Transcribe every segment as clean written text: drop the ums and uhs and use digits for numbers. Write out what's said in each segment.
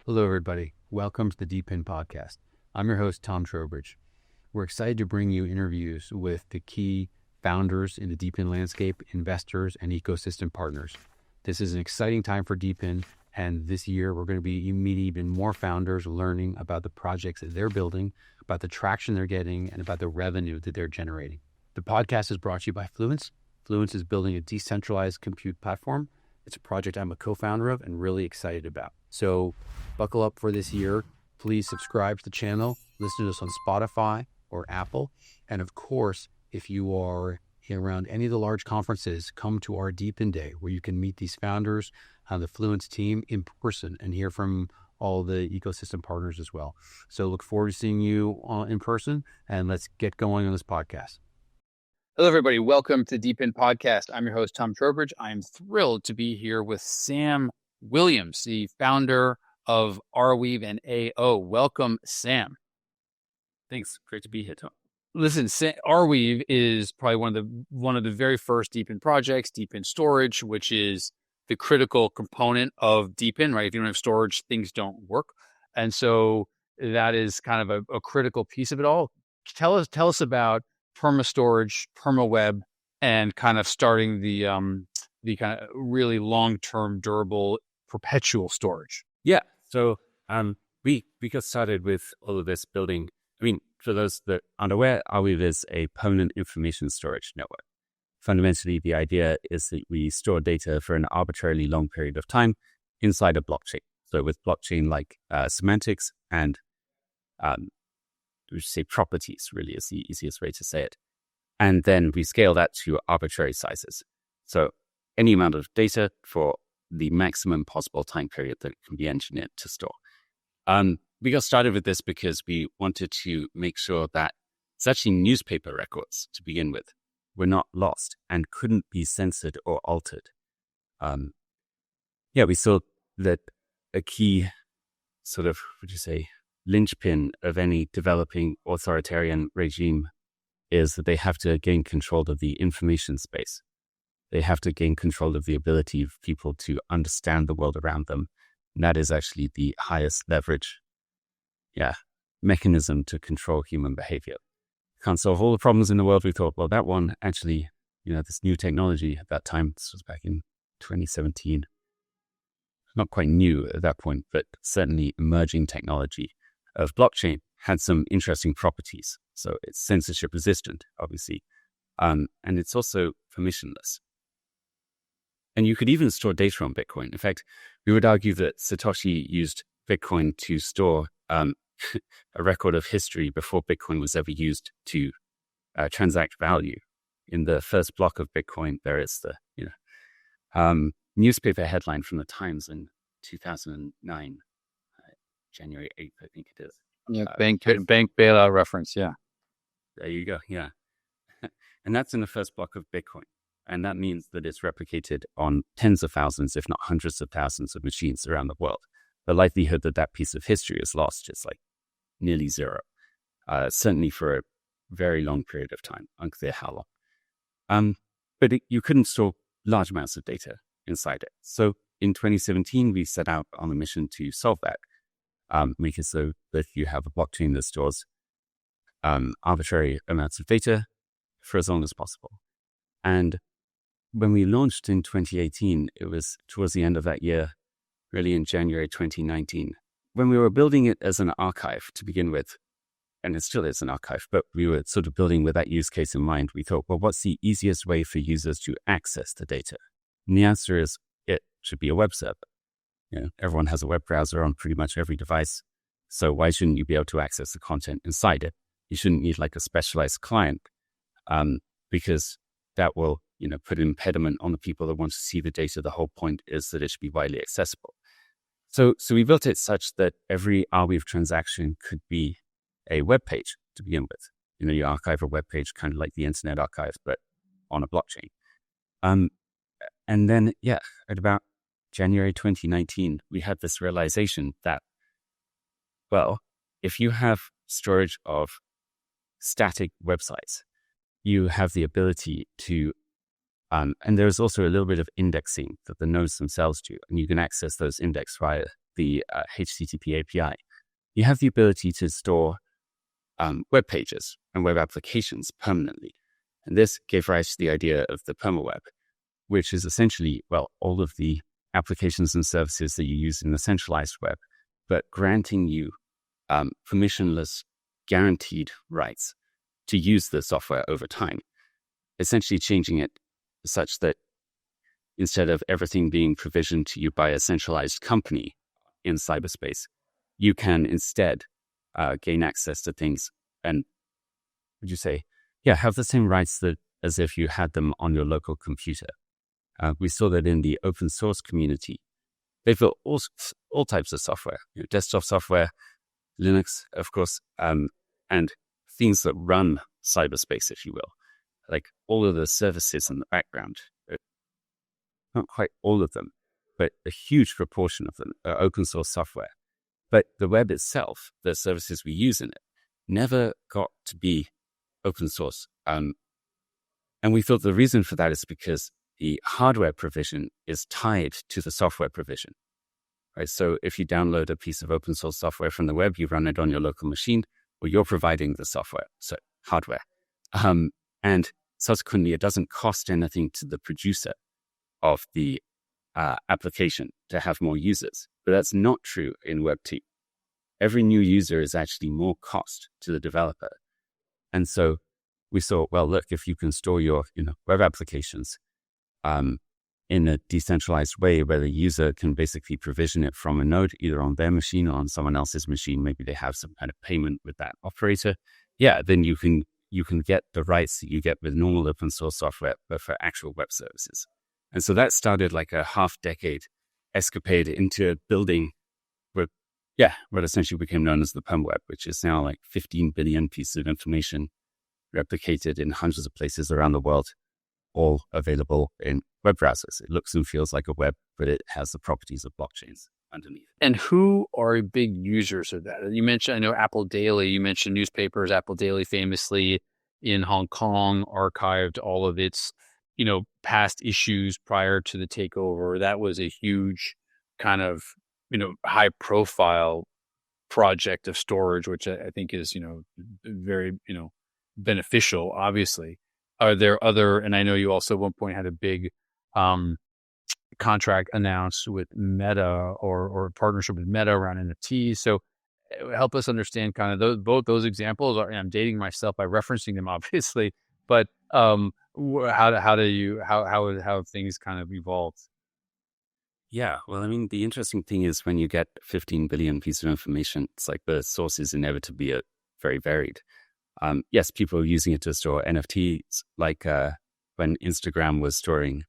Hello, everybody. Welcome to the DePINed Podcast. I'm your host, Tom Trowbridge. We're excited to bring you interviews with the key founders in the DePIN landscape, investors, and ecosystem partners. This is an exciting time for DePIN, and this year we're going to be meeting even more founders, learning about the projects that they're building, about the traction they're getting, and about the revenue that they're generating. The podcast is brought to you by Fluence. Fluence is building a decentralized compute platform. It's a project I'm a co-founder of and really excited about. So buckle up for this year. Please subscribe to the channel, listen to us on Spotify or Apple. And of course, if you are around any of the large conferences, come to our DePIN Day, where you can meet these founders on the Fluence team in person and hear from all the ecosystem partners as well. So look forward to seeing you in person, and let's get going on this podcast. Hello, everybody. Welcome to DePIN Podcast. I'm your host, Tom Trowbridge. I'm thrilled to be here with Sam Williams, the founder of Arweave and AO. Welcome, Sam. Thanks. Great to be here, Tom. Listen, Arweave is probably one of the very first DePIN projects, DePIN storage, which is the critical component of DePIN, right? If you don't have storage, things don't work. And so that is kind of a critical piece of it all. Tell us about Permastorage, Permaweb, and kind of starting the kind of really long-term, durable, perpetual storage. Yeah. So we got started with all of this building. I mean, for those that aren't aware, Arweave is a permanent information storage network. Fundamentally, the idea is that we store data for an arbitrarily long period of time inside a blockchain. So with blockchain-like semantics and we say properties, really is the easiest way to say it. And then we scale that to arbitrary sizes. So any amount of data for the maximum possible time period that can be engineered to store. We got started with this because we wanted to make sure that it's actually newspaper records to begin with were not lost and couldn't be censored or altered. We saw that a key sort of, linchpin of any developing authoritarian regime is that they have to gain control of the information space. They have to gain control of the ability of people to understand the world around them. And that is actually the highest leverage mechanism to control human behavior. Can't solve all the problems in the world. We thought, well, that one actually, this new technology at that time, this was back in 2017, not quite new at that point, but certainly emerging technology of blockchain had some interesting properties. So it's censorship resistant, obviously, and it's also permissionless. And you could even store data on Bitcoin. In fact, we would argue that Satoshi used Bitcoin to store a record of history before Bitcoin was ever used to transact value. In the first block of Bitcoin, there is the newspaper headline from the Times in 2009. January 8th, I think it is. Yeah, bank bailout reference, yeah. There you go, yeah. And that's in the first block of Bitcoin. And that means that it's replicated on tens of thousands, if not hundreds of thousands of machines around the world. The likelihood that that piece of history is lost is like nearly zero, certainly for a very long period of time, unclear how long. But you couldn't store large amounts of data inside it. So in 2017, we set out on a mission to solve that. Make it so that you have a blockchain that stores arbitrary amounts of data for as long as possible. And when we launched in 2018, it was towards the end of that year, really in January 2019, when we were building it as an archive to begin with, and it still is an archive, but we were sort of building with that use case in mind. We thought, well, what's the easiest way for users to access the data? And the answer is it should be a web server. Everyone has a web browser on pretty much every device. So why shouldn't you be able to access the content inside it? You shouldn't need like a specialized client because that will, put an impediment on the people that want to see the data. The whole point is that it should be widely accessible. So we built it such that every Arweave transaction could be a web page to begin with. You archive a web page kind of like the Internet Archive, but on a blockchain. And then, at about January 2019, we had this realization that, well, if you have storage of static websites, you have the ability to, and there's also a little bit of indexing that the nodes themselves do, and you can access those index via the HTTP API, you have the ability to store web pages and web applications permanently. And this gave rise to the idea of the Permaweb, which is essentially, well, all of the applications and services that you use in the centralized web, but granting you permissionless, guaranteed rights to use the software over time, essentially changing it such that instead of everything being provisioned to you by a centralized company in cyberspace, you can instead gain access to things and, would you say, have the same rights as if you had them on your local computer. We saw that in the open source community. They built all types of software, desktop software, Linux, of course, and things that run cyberspace, if you will. Like all of the services in the background, not quite all of them, but a huge proportion of them are open source software. But the web itself, the services we use in it, never got to be open source. And we thought the reason for that is because the hardware provision is tied to the software provision. Right? So if you download a piece of open source software from the web, you run it on your local machine, or you're providing the software, so hardware. And subsequently, it doesn't cost anything to the producer of the application to have more users. But that's not true in Web 2. Every new user is actually more cost to the developer. And so we saw, well, look, if you can store your web applications in a decentralized way where the user can basically provision it from a node, either on their machine or on someone else's machine, maybe they have some kind of payment with that operator, then you can get the rights that you get with normal open source software, but for actual web services. And so that started like a half-decade escapade into building what essentially became known as the Permaweb, which is now like 15 billion pieces of information replicated in hundreds of places around the world, all available in web browsers. It looks and feels like a web, but it has the properties of blockchains underneath. And who are big users of that? You mentioned, I know Apple Daily, you mentioned newspapers. Apple Daily famously in Hong Kong archived all of its, past issues prior to the takeover. That was a huge kind of, high profile project of storage, which I think is, very, beneficial, obviously. Are there other, and I know you also at one point had a big contract announced with Meta or partnership with Meta around NFTs. So help us understand kind of both those examples. I'm dating myself by referencing them, obviously, but how have things kind of evolved? Yeah, well, I mean, the interesting thing is when you get 15 billion pieces of information, it's like the sources inevitably are very varied. Yes, people are using it to store NFTs, like when Instagram was storing,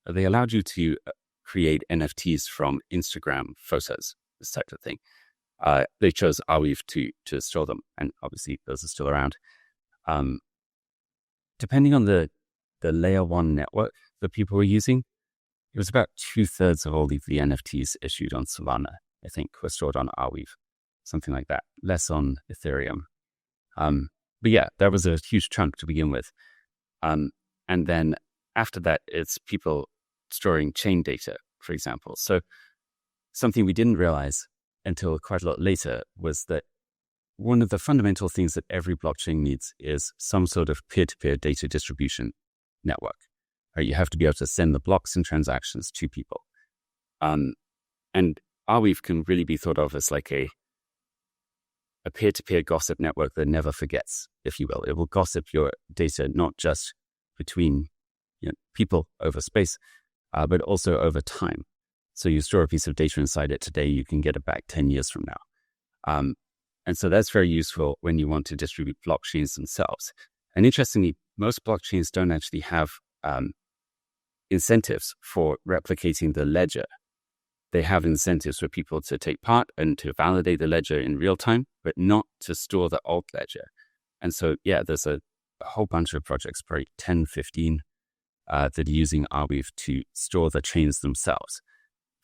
they allowed you to create NFTs from Instagram photos, this type of thing. They chose Arweave to store them, and obviously those are still around. Depending on the layer one network that people were using, it was about 2/3 of all of the NFTs issued on Solana, I think, were stored on Arweave, something like that, less on Ethereum. But yeah, that was a huge chunk to begin with. And then after that, it's people storing chain data, for example. So something we didn't realize until quite a lot later was that one of the fundamental things that every blockchain needs is some sort of peer-to-peer data distribution network. Right? You have to be able to send the blocks and transactions to people. And Arweave can really be thought of as like a peer-to-peer gossip network that never forgets, if you will. It will gossip your data not just between people over space, but also over time. So you store a piece of data inside it today, you can get it back 10 years from now. And so that's very useful when you want to distribute blockchains themselves. And interestingly, most blockchains don't actually have incentives for replicating the ledger. They have incentives for people to take part and to validate the ledger in real time, but not to store the alt ledger. And so, yeah, there's a whole bunch of projects, probably 10, 15, that are using Arweave to store the chains themselves.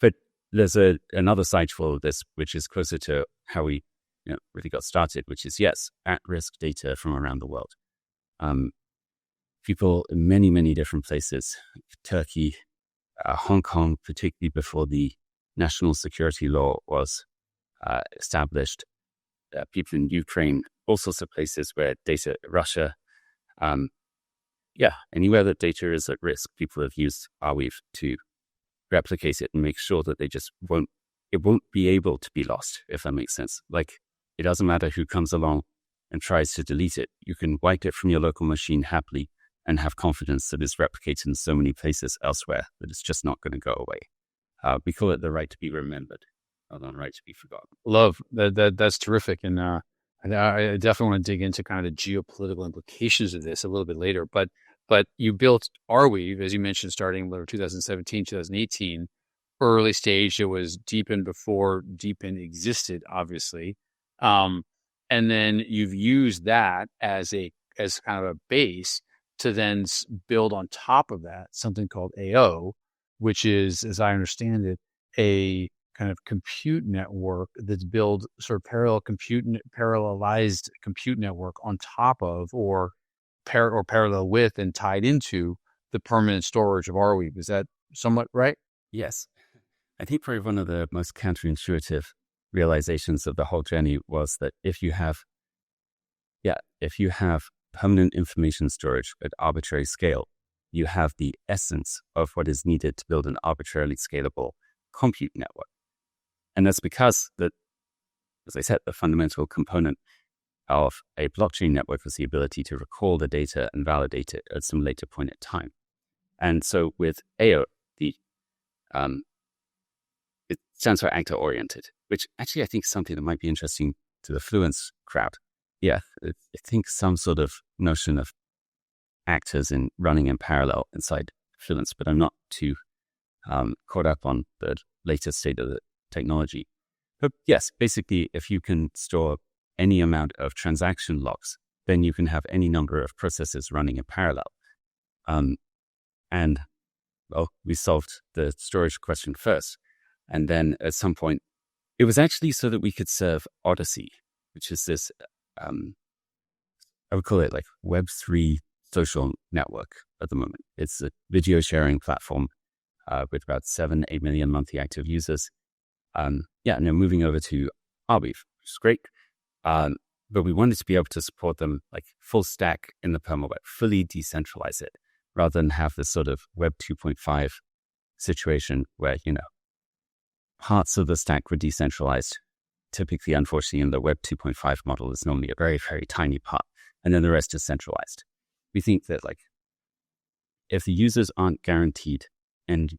But there's another side to all of this, which is closer to how we really got started, which is, yes, at-risk data from around the world. People in many, many different places, Turkey, Hong Kong, particularly before the national security law was established. People in Ukraine, all sorts of places where data, Russia, anywhere that data is at risk, people have used Arweave to replicate it and make sure that it won't be able to be lost, if that makes sense. Like, it doesn't matter who comes along and tries to delete it. You can wipe it from your local machine happily and have confidence that it's replicated in so many places elsewhere that it's just not going to go away. We call it the right to be remembered, rather than right to be forgotten. Love that. That's terrific. And I definitely want to dig into kind of the geopolitical implications of this a little bit later. But you built Arweave, as you mentioned, starting in 2017, 2018, early stage. It was DePIN before DePIN existed, obviously. And then you've used that as kind of a base to then build on top of that something called AO, which is, as I understand it, a kind of compute network that's built sort of parallelized compute network on top of or parallel with and tied into the permanent storage of Arweave. Is that somewhat right? Yes. I think probably one of the most counterintuitive realizations of the whole journey was that if you have permanent information storage at arbitrary scale, you have the essence of what is needed to build an arbitrarily scalable compute network. And that's because that, as I said, the fundamental component of a blockchain network was the ability to recall the data and validate it at some later point in time. And so with AO, it stands for actor-oriented, which actually I think is something that might be interesting to the Fluence crowd. Yeah, I think some sort of notion of actors in running in parallel inside Fluence, but I'm not too caught up on the latest state of the technology. But yes, basically, if you can store any amount of transaction logs, then you can have any number of processes running in parallel. And well, we solved the storage question first. And then at some point, it was actually so that we could serve Odyssey, which is this, I would call it like Web3 social network at the moment. It's a video sharing platform with about 7-8 million monthly active users. And they're moving over to Arweave, which is great. But we wanted to be able to support them like full stack in the Permaweb, fully decentralize it, rather than have this sort of Web 2.5 situation where, parts of the stack were decentralized. Typically, unfortunately, in the Web 2.5 model, is normally a very, very tiny part, and then the rest is centralized. We think that if the users aren't guaranteed and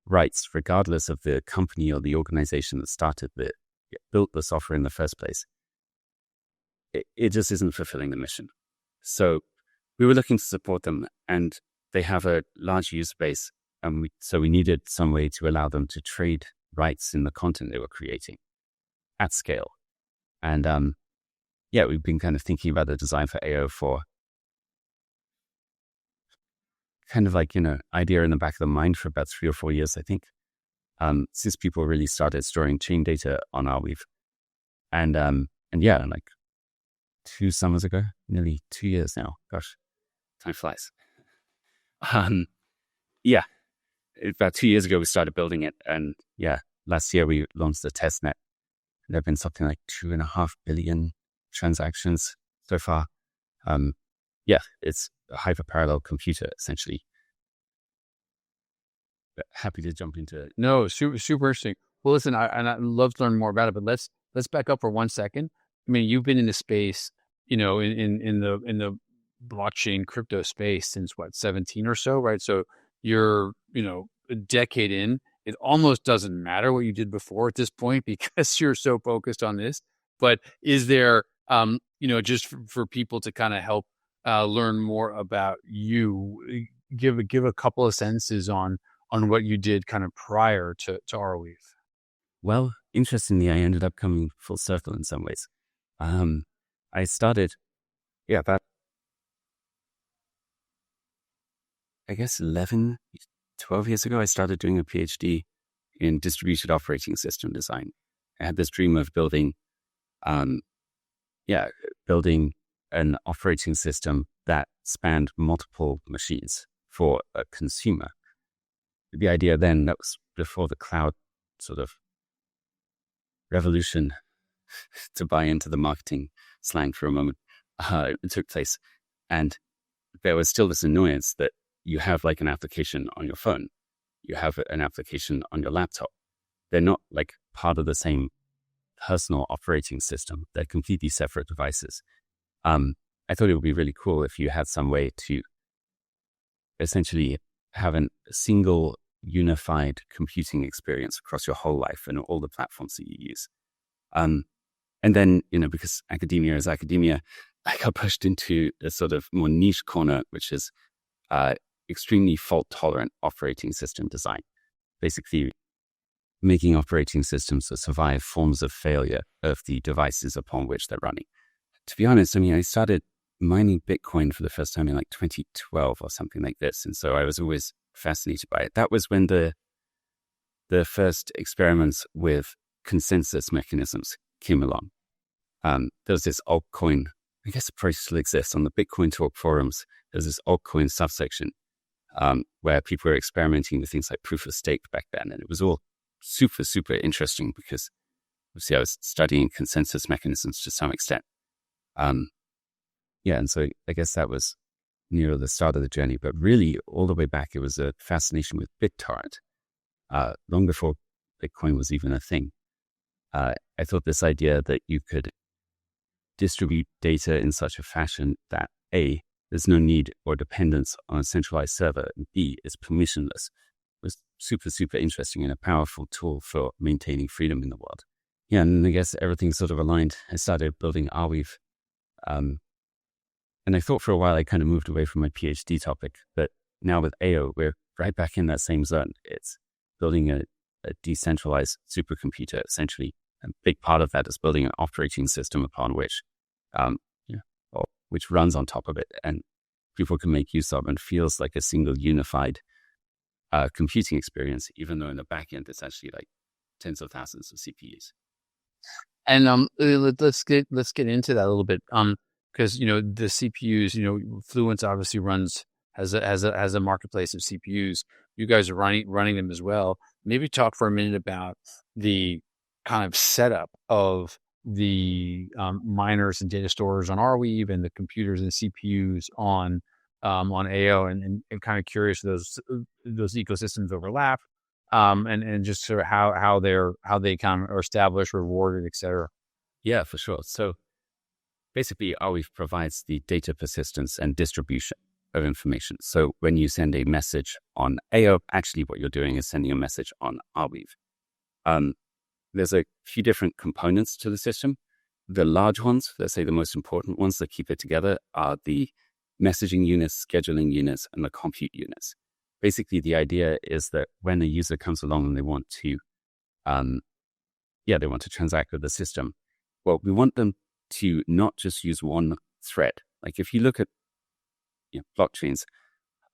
rights, regardless of the company or the organization that built the software in the first place, it just isn't fulfilling the mission. So we were looking to support them, and they have a large user base. So we needed some way to allow them to trade rights in the content they were creating at scale. And we've been kind of thinking about the design for AO for kind of idea in the back of the mind for about 3 or 4 years, I think, since people really started storing chain data on Arweave. And 2 summers ago, nearly 2 years now. Gosh, time flies. About 2 years ago, we started building it. And last year we launched the test net. There have been something like 2.5 billion transactions so far. It's a hyper-parallel computer, essentially. But happy to jump into it. No, super interesting. Well, listen, I'd love to learn more about it, but let's back up for 1 second. I mean, you've been in the space, in the blockchain crypto space since 17 or so, right? So you're, a decade in. It almost doesn't matter what you did before at this point because you're so focused on this. But is there, just for people to kind of help learn more about you, give a couple of sentences on what you did kind of prior to Arweave? Well, interestingly, I ended up coming full circle in some ways. I started, about, 12 years ago, I started doing a PhD in distributed operating system design. I had this dream of building an operating system that spanned multiple machines for a consumer. The idea then, that was before the cloud sort of revolution, to buy into the marketing slang for a moment, it took place. And there was still this annoyance that you have like an application on your phone, you have an application on your laptop. They're not like part of the same personal operating system. They're completely separate devices. I thought it would be really cool if you had some way to essentially have a single unified computing experience across your whole life and all the platforms that you use. And then, because academia is academia, I got pushed into a sort of more niche corner, which is extremely fault-tolerant operating system design. Basically, making operating systems that survive forms of failure of the devices upon which they're running. To be honest, I started mining Bitcoin for the first time in like 2012 or something like this. And so I was always fascinated by it. That was when the first experiments with consensus mechanisms came along. There was this altcoin, I guess it probably still exists on the Bitcoin Talk forums. There's this altcoin subsection where people were experimenting with things like proof of stake back then. And it was all super, super interesting because obviously I was studying consensus mechanisms to some extent. And so I guess that was near the start of the journey, but really all the way back, it was a fascination with BitTorrent, long before Bitcoin was even a thing. I thought this idea that you could distribute data in such a fashion that A, there's no need or dependence on a centralized server, and B, is permissionless, was super, super interesting and a powerful tool for maintaining freedom in the world. Yeah, and I guess everything sort of aligned. I started building Arweave. And I thought for a while I kind of moved away from my PhD topic, but now with AO, we're right back in that same zone. It's building a decentralized supercomputer, essentially. A big part of that is building an operating system upon which, which runs on top of it, and people can make use of and feels like a single unified computing experience, even though in the back end it's actually like tens of thousands of CPUs. And let's get into that a little bit. Because the CPUs, Fluence obviously has a marketplace of CPUs. You guys are running them as well. Maybe talk for a minute about the kind of setup of the miners and data storage on Arweave and the computers and CPUs on AO, and kind of curious those ecosystems overlap, and just sort of how they kind of are established, rewarded, et cetera. Yeah, for sure. So basically, Arweave provides the data persistence and distribution of information. So when you send a message on AO, actually what you're doing is sending a message on Arweave. There's a few different components to the system. The large ones, let's say the most important ones that keep it together, are the messaging units, scheduling units, and the compute units. Basically, the idea is that when a user comes along and they want to transact with the system, well, we want them to not just use one thread. Like if you look at blockchains,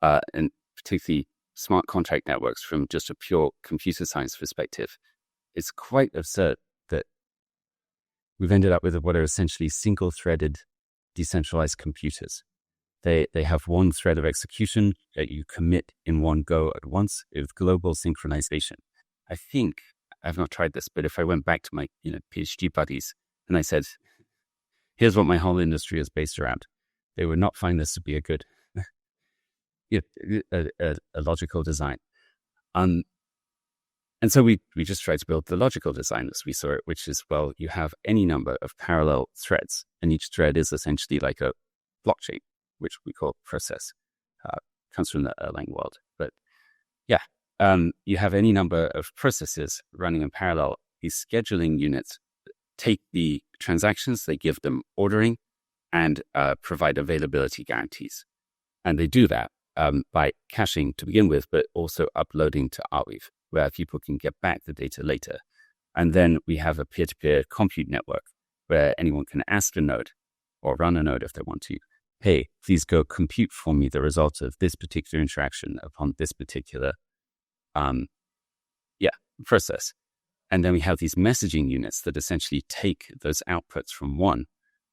and particularly smart contract networks from just a pure computer science perspective, it's quite absurd that we've ended up with what are essentially single-threaded decentralized computers. They have one thread of execution that you commit in one go at once with global synchronization. I think, I've not tried this, but if I went back to my PhD buddies and I said, here's what my whole industry is based around, they would not find this to be a good, a logical design. And so we just tried to build the logical design as we saw it, which is, well, you have any number of parallel threads, and each thread is essentially like a blockchain, which we call process. Comes from the Erlang world. But yeah, you have any number of processes running in parallel. These scheduling units take the transactions, they give them ordering, and provide availability guarantees. And they do that by caching to begin with, but also uploading to Arweave, where people can get back the data later. And then we have a peer-to-peer compute network where anyone can ask a node or run a node if they want to, hey, please go compute for me the result of this particular interaction upon this particular process. And then we have these messaging units that essentially take those outputs from one,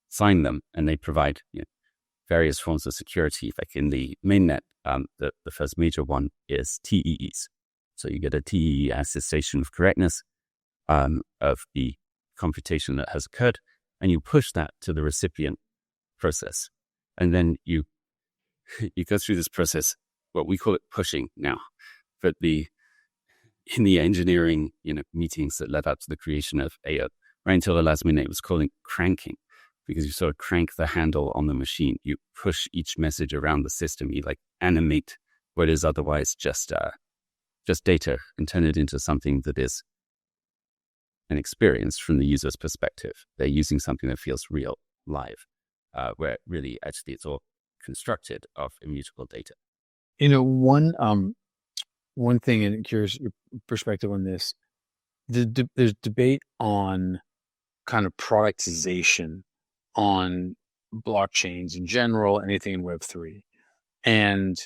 sign them, and they provide various forms of security. Like in the mainnet, the first major one is TEEs. So you get a TE attestation of correctness of the computation that has occurred, and you push that to the recipient process. And then you go through this process, what we call it pushing now, but in the engineering, meetings that led up to the creation of AO, right until the last minute, it was called cranking, because you sort of crank the handle on the machine. You push each message around the system. You animate what is otherwise just data and turn it into something that is an experience from the user's perspective. They're using something that feels real, live, where really actually it's all constructed of immutable data. One thing, and curious your perspective on this, there's debate on kind of productization on blockchains in general, anything in Web3. And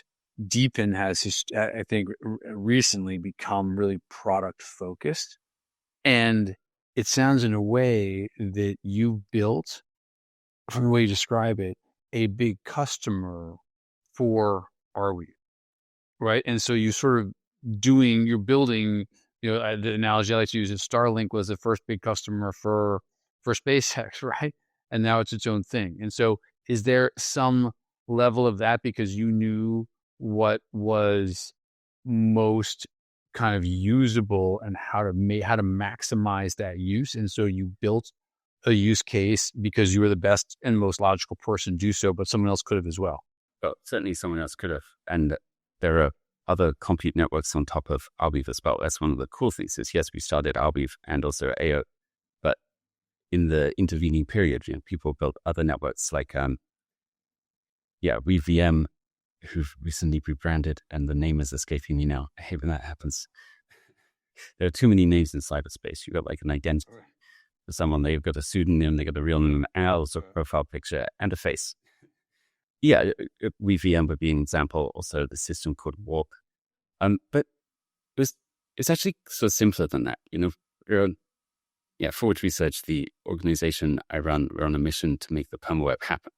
DePIN has, I think, recently become really product focused. And it sounds in a way that you built, from the way you describe it, a big customer for Arweave, right? And so you sort of you're building, the analogy I like to use is Starlink was the first big customer for SpaceX, right? And now it's its own thing. And so is there some level of that because you knew what was most kind of usable and how to maximize that use? And so you built a use case because you were the best and most logical person to do so, but someone else could have as well. Well, certainly someone else could have. And there are other compute networks on top of Arweave as well. That's one of the cool things is, yes, we started Arweave and also AO, but in the intervening period, people built other networks like, WeVM, who've recently rebranded, and the name is escaping me now. I hate when that happens. There are too many names in cyberspace. You got an identity for someone. They've got a pseudonym, they got a real name, also a profile picture and a face. Yeah, WeVM would be an example. Also, the system called Warp. But it's actually so simpler than that. Forward Research, the organization I run, we're on a mission to make the Permaweb happen.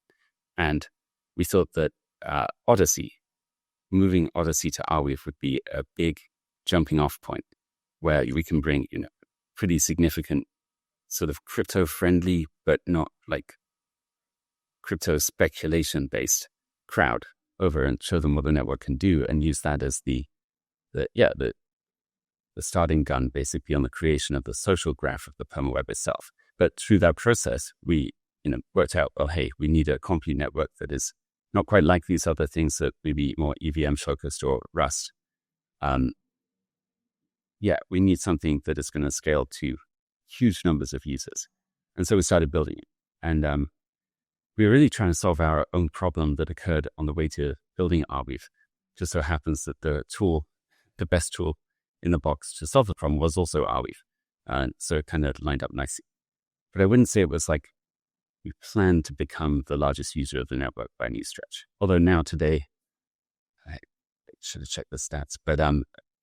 And we thought that moving Odyssey to Arweave would be a big jumping off point where we can bring, pretty significant sort of crypto friendly, but not crypto speculation based crowd over and show them what the network can do and use that as the starting gun basically on the creation of the social graph of the Permaweb itself. But through that process, we, worked out, well, hey, we need a compute network that is not quite like these other things that maybe more EVM focused or Rust. We need something that is going to scale to huge numbers of users. And so we started building it. And we were really trying to solve our own problem that occurred on the way to building Arweave. Just so happens that the best tool in the box to solve the problem was also Arweave. And so it kind of lined up nicely. But I wouldn't say it was we planned to become the largest user of the network by any stretch. Although now today, I should have checked the stats, but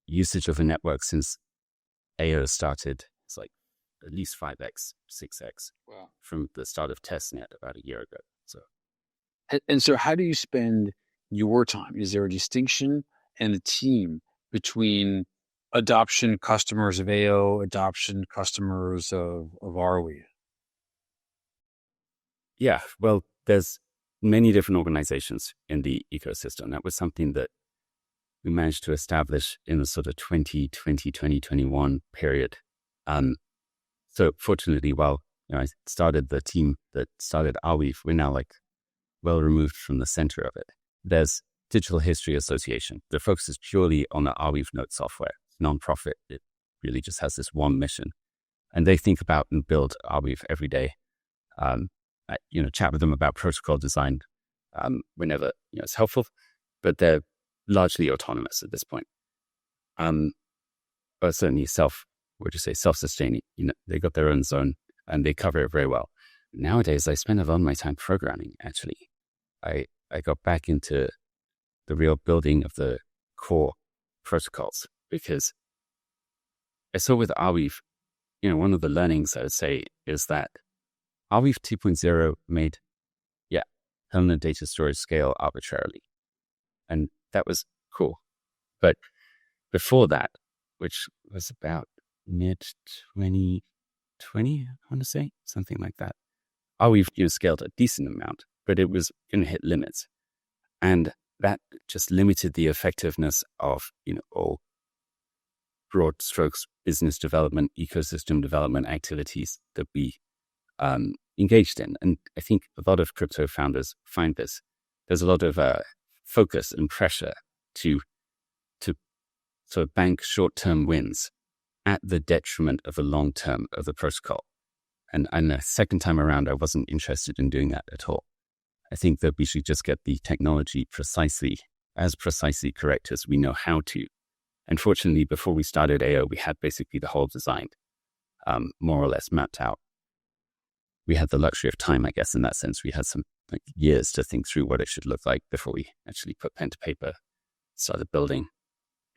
usage of the network since AO started is at least 5x, 6x from the start of testnet about a year ago. So, and so how do you spend your time? Is there a distinction and a team between adoption customers of AO, adoption customers of Arweave? Yeah, well, there's many different organizations in the ecosystem. That was something that we managed to establish in the sort of 2020, 2021 period. So fortunately, while I started the team that started Arweave, we're now well removed from the center of it. There's Digital History Association that focuses purely on the Arweave Note software. It's nonprofit. It really just has this one mission. And they think about and build Arweave every day. Chat with them about protocol design whenever it's helpful, but they're largely autonomous at this point. But certainly self-sustaining. They got their own zone and they cover it very well. Nowadays, I spend a lot of my time programming. Actually, I got back into the real building of the core protocols because I saw with Arweave, one of the learnings I would say is that Arweave 2.0 made, permanent data storage scale arbitrarily. And that was cool. But before that, which was about mid-2020, I want to say, something like that. Arweave scaled a decent amount, but it was going to hit limits. And that just limited the effectiveness of, all broad strokes business development, ecosystem development activities that we engaged in. And I think a lot of crypto founders find this. There's a lot of focus and pressure to sort of bank short-term wins at the detriment of the long-term of the protocol. And the second time around, I wasn't interested in doing that at all. I think that we should just get the technology precisely correct as we know how to. And fortunately, before we started AO, we had basically the whole design more or less mapped out. We had the luxury of time, I guess, in that sense. We had some years to think through what it should look like before we actually put pen to paper, started building.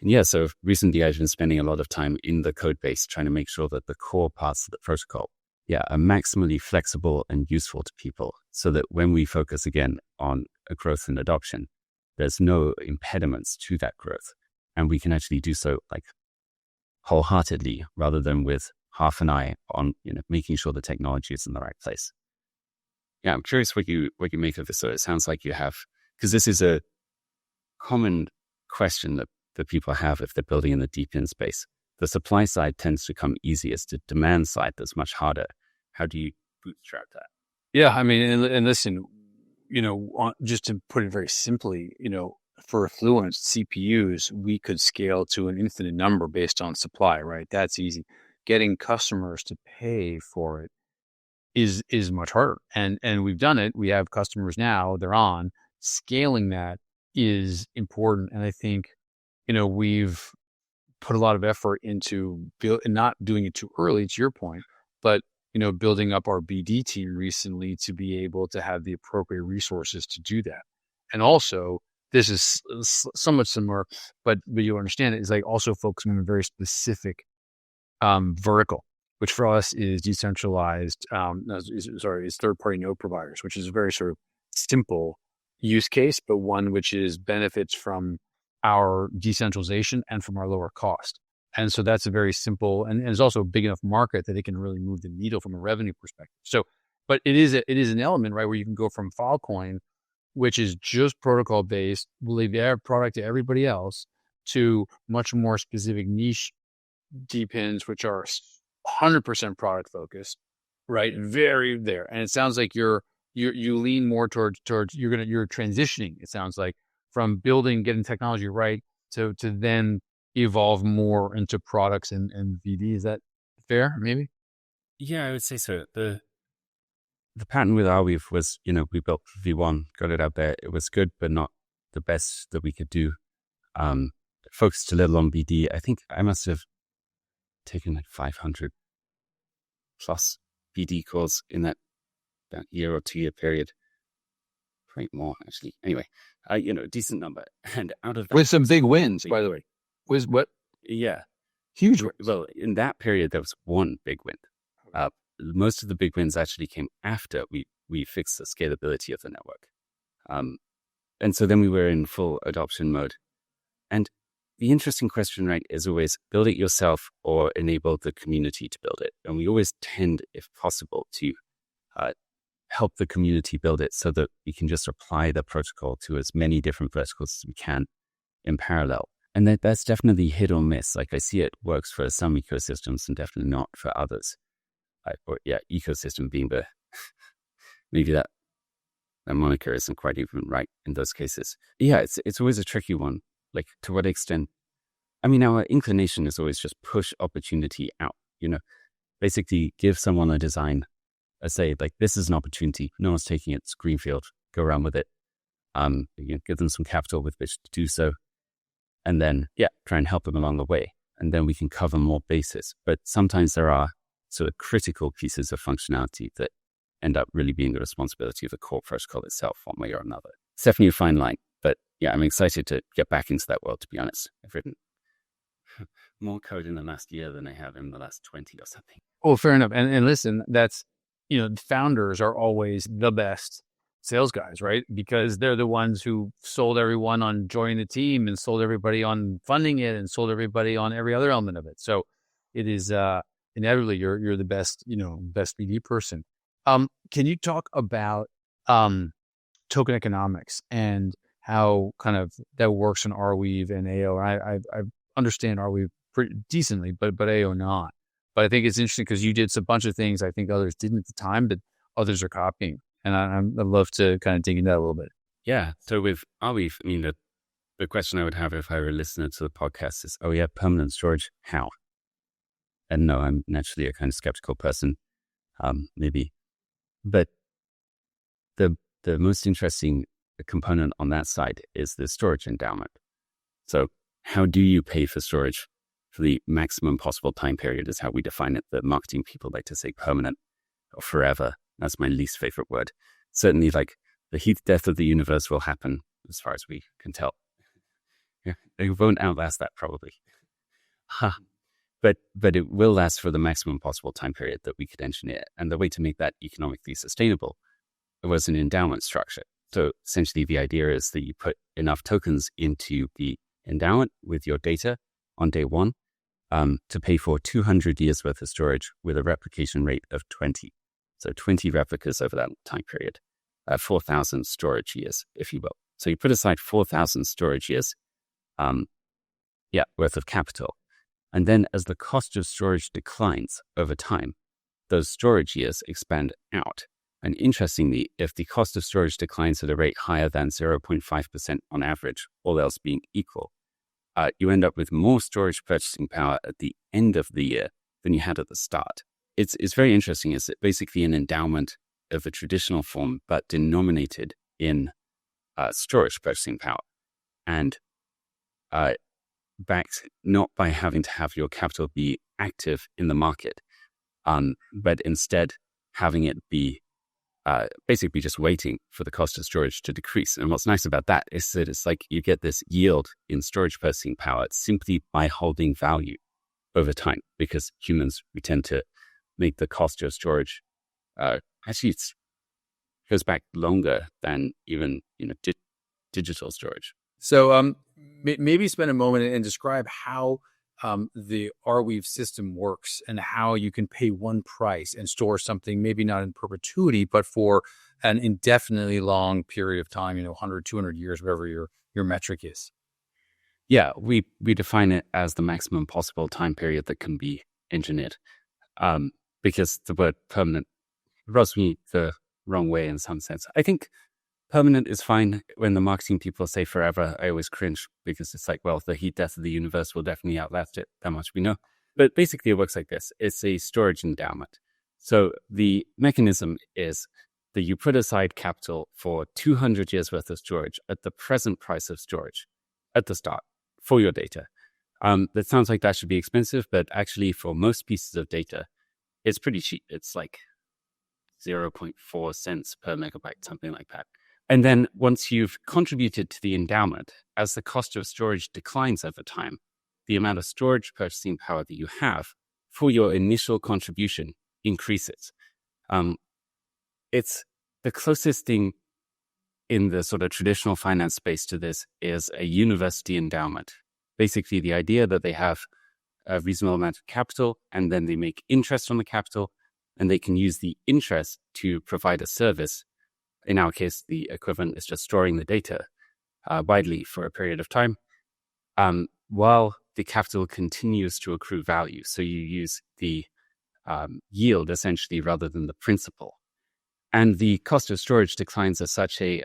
And yeah, so recently I've been spending a lot of time in the code base trying to make sure that the core parts of the protocol, are maximally flexible and useful to people so that when we focus again on a growth and adoption, there's no impediments to that growth. And we can actually do so wholeheartedly rather than with half an eye on, making sure the technology is in the right place. Yeah, I'm curious what you make of this. So it sounds like you have, because this is a common question that people have if they're building in the DePIN space. The supply side tends to come easiest. The demand side that's much harder. How do you bootstrap that? Yeah, I mean, and listen, just to put it very simply, for affluent CPUs, we could scale to an infinite number based on supply, right? That's easy. Getting customers to pay for it is much harder. And we've done it. We have customers now, they're on. Scaling that is important. And I think, we've put a lot of effort into not doing it too early, to your point, but, building up our BD team recently to be able to have the appropriate resources to do that. And also, this is somewhat similar, but you understand it is also focusing on a very specific vertical, which for us is decentralized, is third-party node providers, which is a very sort of simple use case, but one which is benefits from our decentralization and from our lower cost. And so that's a very simple, and it's also a big enough market that it can really move the needle from a revenue perspective. So, but it is an element, right, where you can go from Filecoin, which is just protocol based, will leave their product to everybody else, to much more specific niche DePINs, which are 100% product focused, right? Very there. And it sounds like you lean more towards you're transitioning. It sounds like from getting technology right to then evolve more into products and VD. Is that fair? Maybe. Yeah, I would say so. The pattern with Arweave was, we built V1, got it out there. It was good, but not the best that we could do. Focused a little on BD. I think I must have taken 500 plus BD calls in that about year or 2 year period. Probably more, actually. Anyway, decent number. And out of that, with some big wins, by the way. Was what? Yeah. Huge wins. Well, in that period, there was one big win. Most of the big wins actually came after we fixed the scalability of the network. And so then we were in full adoption mode. And the interesting question, right, is always build it yourself or enable the community to build it. And we always tend, if possible, to help the community build it so that we can just apply the protocol to as many different verticals as we can in parallel. And that's definitely hit or miss. I see it works for some ecosystems and definitely not for others. Ecosystem being maybe that moniker isn't quite even right in those cases. Yeah, it's always a tricky one. To what extent? I mean, our inclination is always just push opportunity out, basically give someone a design, say, this is an opportunity. No one's taking it. It's greenfield. Go around with it. Give them some capital with which to do so. And then, try and help them along the way. And then we can cover more bases. But sometimes there are sort of critical pieces of functionality that end up really being the responsibility of the core protocol itself, one way or another. It's definitely a fine line. But yeah, I'm excited to get back into that world, to be honest. I've written more code in the last year than I have in the last 20 or something. Oh, fair enough. And listen, that's, founders are always the best sales guys, right? Because they're the ones who sold everyone on joining the team and sold everybody on funding it and sold everybody on every other element of it. So it is inevitably you're the best, best BD person. Can you talk about token economics and how kind of that works in Arweave and AO? I understand Arweave pretty decently, but AO not. But I think it's interesting because you did a bunch of things I think others didn't at the time, but others are copying. And I'd love to kind of dig into that a little bit. Yeah. So with Arweave, the question I would have if I were a listener to the podcast is, oh yeah, permanent storage, how? And no, I'm naturally a kind of skeptical person, maybe. But the most interesting component on that side is the storage endowment. So how do you pay for storage for the maximum possible time period is how we define it. The marketing people like to say permanent or forever. That's my least favorite word. Certainly like the heat death of the universe will happen as far as we can tell. Yeah, they won't outlast that probably. But it will last for the maximum possible time period that we could engineer. And the way to make that economically sustainable was an endowment structure. So essentially the idea is that you put enough tokens into the endowment with your data on day one to pay for 200 years worth of storage with a replication rate of 20. So 20 replicas over that time period, 4,000 storage years, if you will. So you put aside 4,000 storage years, worth of capital. And then as the cost of storage declines over time, those storage years expand out. And interestingly, if the cost of storage declines at a rate higher than 0.5% on average, all else being equal, you end up with more storage purchasing power at the end of the year than you had at the start. It's very interesting. It's basically an endowment of a traditional form, but denominated in storage purchasing power. And backed not by having to have your capital be active in the market, but instead having it be basically just waiting for the cost of storage to decrease. And what's nice about that is that it's like you get this yield in storage purchasing power simply by holding value over time, because humans, we tend to make the cost of storage, actually it goes back longer than even, digital storage. So maybe spend a moment and describe how the Arweave system works and how you can pay one price and store something, maybe not in perpetuity, but for an indefinitely long period of time, 100, 200 years, whatever your metric is. Yeah, we define it as the maximum possible time period that can be engineered, because the word permanent rubs me the wrong way in some sense. I think permanent is fine. When the marketing people say forever, I always cringe because it's like, well, the heat death of the universe will definitely outlast it. That much we know. But basically it works like this. It's a storage endowment. So the mechanism is that you put aside capital for 200 years worth of storage at the present price of storage at the start for your data. That sounds like that should be expensive, but actually for most pieces of data, it's pretty cheap. It's like 0.4 cents per megabyte, something like that. And then once you've contributed to the endowment, as the cost of storage declines over time, the amount of storage purchasing power that you have for your initial contribution increases. It's the closest thing in the sort of traditional finance space to this is a university endowment. Basically, the idea that they have a reasonable amount of capital and then they make interest on the capital and they can use the interest to provide a service. In our case, the equivalent is just storing the data widely for a period of time while the capital continues to accrue value. So you use the yield essentially rather than the principal. And the cost of storage declines at such a,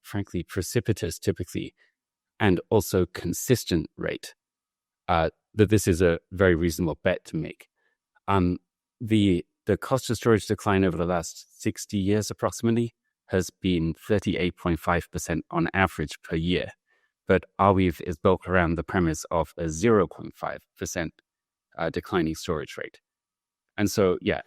frankly, precipitous typically, and also consistent rate that this is a very reasonable bet to make. The cost of storage decline over the last 60 years approximately has been 38.5% on average per year. But Arweave is built around the premise of a 0.5% declining storage rate. And so, yeah.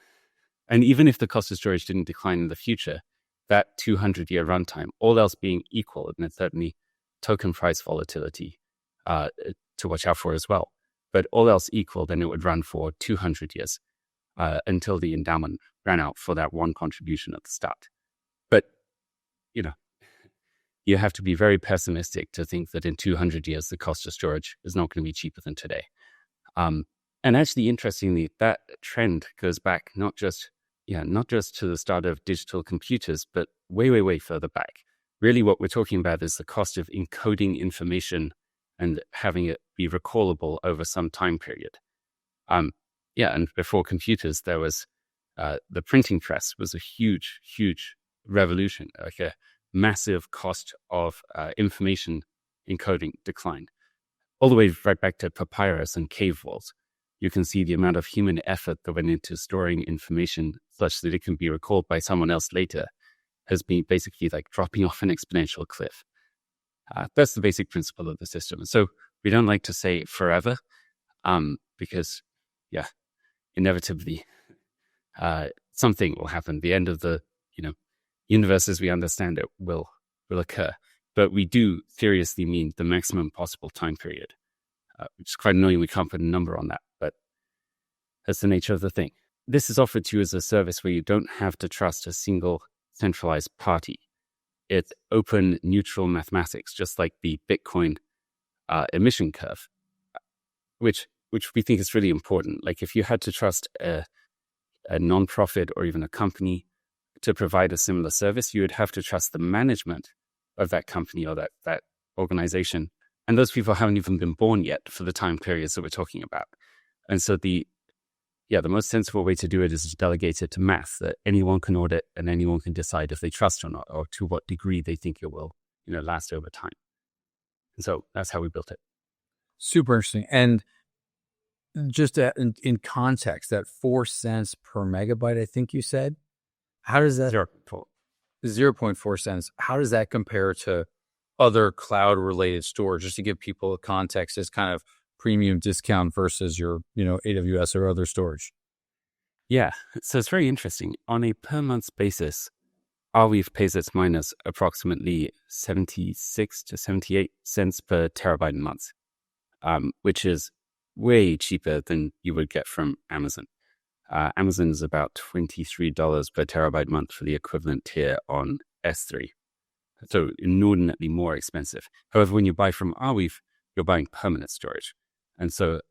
And even if the cost of storage didn't decline in the future, that 200-year runtime, all else being equal, and there's certainly token price volatility to watch out for as well. But all else equal, then it would run for 200 years until the endowment ran out for that one contribution at the start. But you have to be very pessimistic to think that in 200 years, the cost of storage is not going to be cheaper than today. And actually, interestingly, that trend goes back not just to the start of digital computers, but way, way, way further back. Really, what we're talking about is the cost of encoding information and having it be recallable over some time period. And before computers, there was the printing press was a huge, huge revolution, like a massive cost of information encoding declined. All the way right back to papyrus and cave walls. You can see the amount of human effort that went into storing information such that it can be recalled by someone else later has been basically like dropping off an exponential cliff. That's the basic principle of the system. So we don't like to say forever, because, inevitably, something will happen. The end of the, universe as we understand it will occur. But we do seriously mean the maximum possible time period, which is quite annoying. We can't put a number on that, but that's the nature of the thing. This is offered to you as a service where you don't have to trust a single centralized party. It's open, neutral mathematics, just like the Bitcoin emission curve, which we think is really important. Like if you had to trust a nonprofit or even a company to provide a similar service, you would have to trust the management of that company or that organization. And those people haven't even been born yet for the time periods that we're talking about. And so the most sensible way to do it is to delegate it to math, that anyone can audit and anyone can decide if they trust or not, or to what degree they think it will, last over time. And so that's how we built it. Super interesting. And just in context, that 4 cents per megabyte, I think you said, how does that 0.4 cents? How does that compare to other cloud-related storage? Just to give people a context, as kind of premium discount versus your, AWS or other storage. Yeah, so it's very interesting. On a per month basis, Arweave pays its miners approximately 76 to 78 cents per terabyte a month, which is way cheaper than you would get from Amazon. Amazon is about $23 per terabyte a month for the equivalent tier on S3. So inordinately more expensive. However, when you buy from Arweave, you're buying permanent storage. And so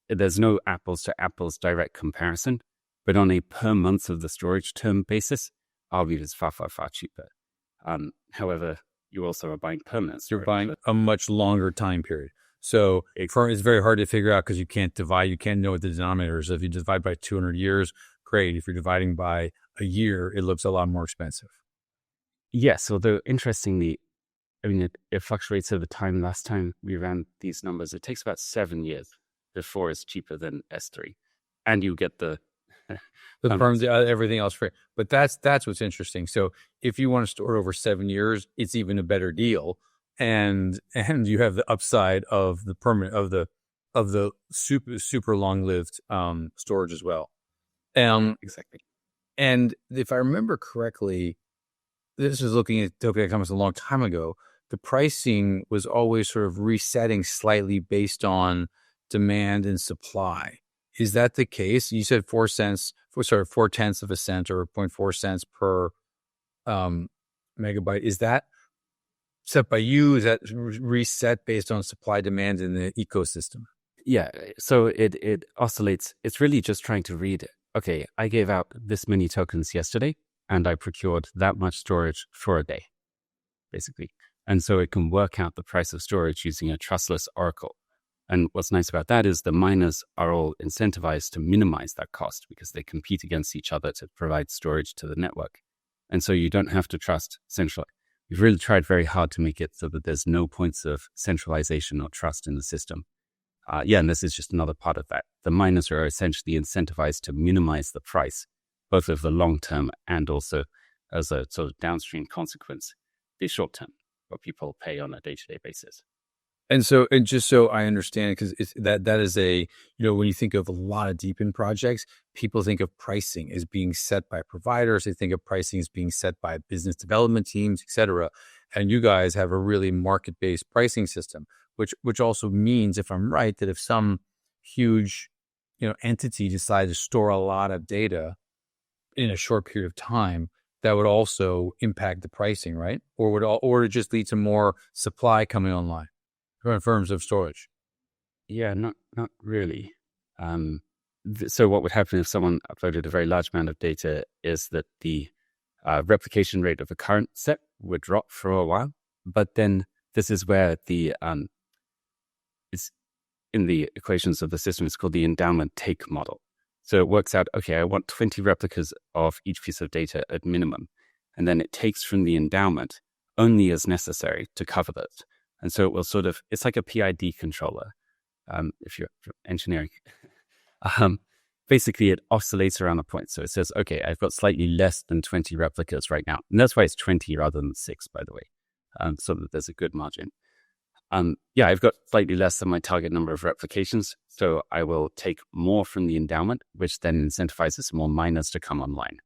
there's no apples to apples direct comparison, but on a per month of the storage term basis, Arweave is far, far, far cheaper. However, you also are buying permanent storage. You're buying a much longer time period. So it's very hard to figure out because you can't divide. You can't know what the denominator is. If you divide by 200 years, great. If you're dividing by a year, it looks a lot more expensive. Yes, although interestingly, it fluctuates over time. Last time we ran these numbers, it takes about 7 years before it's cheaper than S3. And you get the everything else free. But that's what's interesting. So if you want to store it over 7 years, it's even a better deal. And you have the upside of the permanent of the super long lived storage as well. Exactly. And if I remember correctly, this was looking at tokenomics a long time ago. The pricing was always sort of resetting slightly based on demand and supply. Is that the case? You said 4 tenths of a cent or 0.4 cents per megabyte. Is that set by you? Is that reset based on supply demand in the ecosystem? Yeah. So it oscillates. It's really just trying to read, okay, I gave out this many tokens yesterday and I procured that much storage for a day, basically. And so it can work out the price of storage using a trustless oracle. And what's nice about that is the miners are all incentivized to minimize that cost because they compete against each other to provide storage to the network. And so you don't have to trust central. We've really tried very hard to make it so that there's no points of centralization or trust in the system. And this is just another part of that. The miners are essentially incentivized to minimize the price, both of the long term and also as a sort of downstream consequence, the short term, what people pay on a day-to-day basis. And just so I understand, because that is when you think of a lot of DePIN projects, people think of pricing as being set by providers. They think of pricing as being set by business development teams, et cetera. And you guys have a really market-based pricing system, which also means, if I'm right, that if some huge, entity decides to store a lot of data in a short period of time, that would also impact the pricing, right? Or it just lead to more supply coming online in terms of storage? Yeah, not really. So what would happen if someone uploaded a very large amount of data is that the replication rate of the current set would drop for a while. But then this is where it's in the equations of the system, it's called the endowment take model. So it works out, okay, I want 20 replicas of each piece of data at minimum. And then it takes from the endowment only as necessary to cover those. And so it will it's like a PID controller, if you're engineering. Basically, it oscillates around a point. So it says, okay, I've got slightly less than 20 replicas right now. And that's why it's 20 rather than 6, by the way, so that there's a good margin. I've got slightly less than my target number of replications. So I will take more from the endowment, which then incentivizes more miners to come online.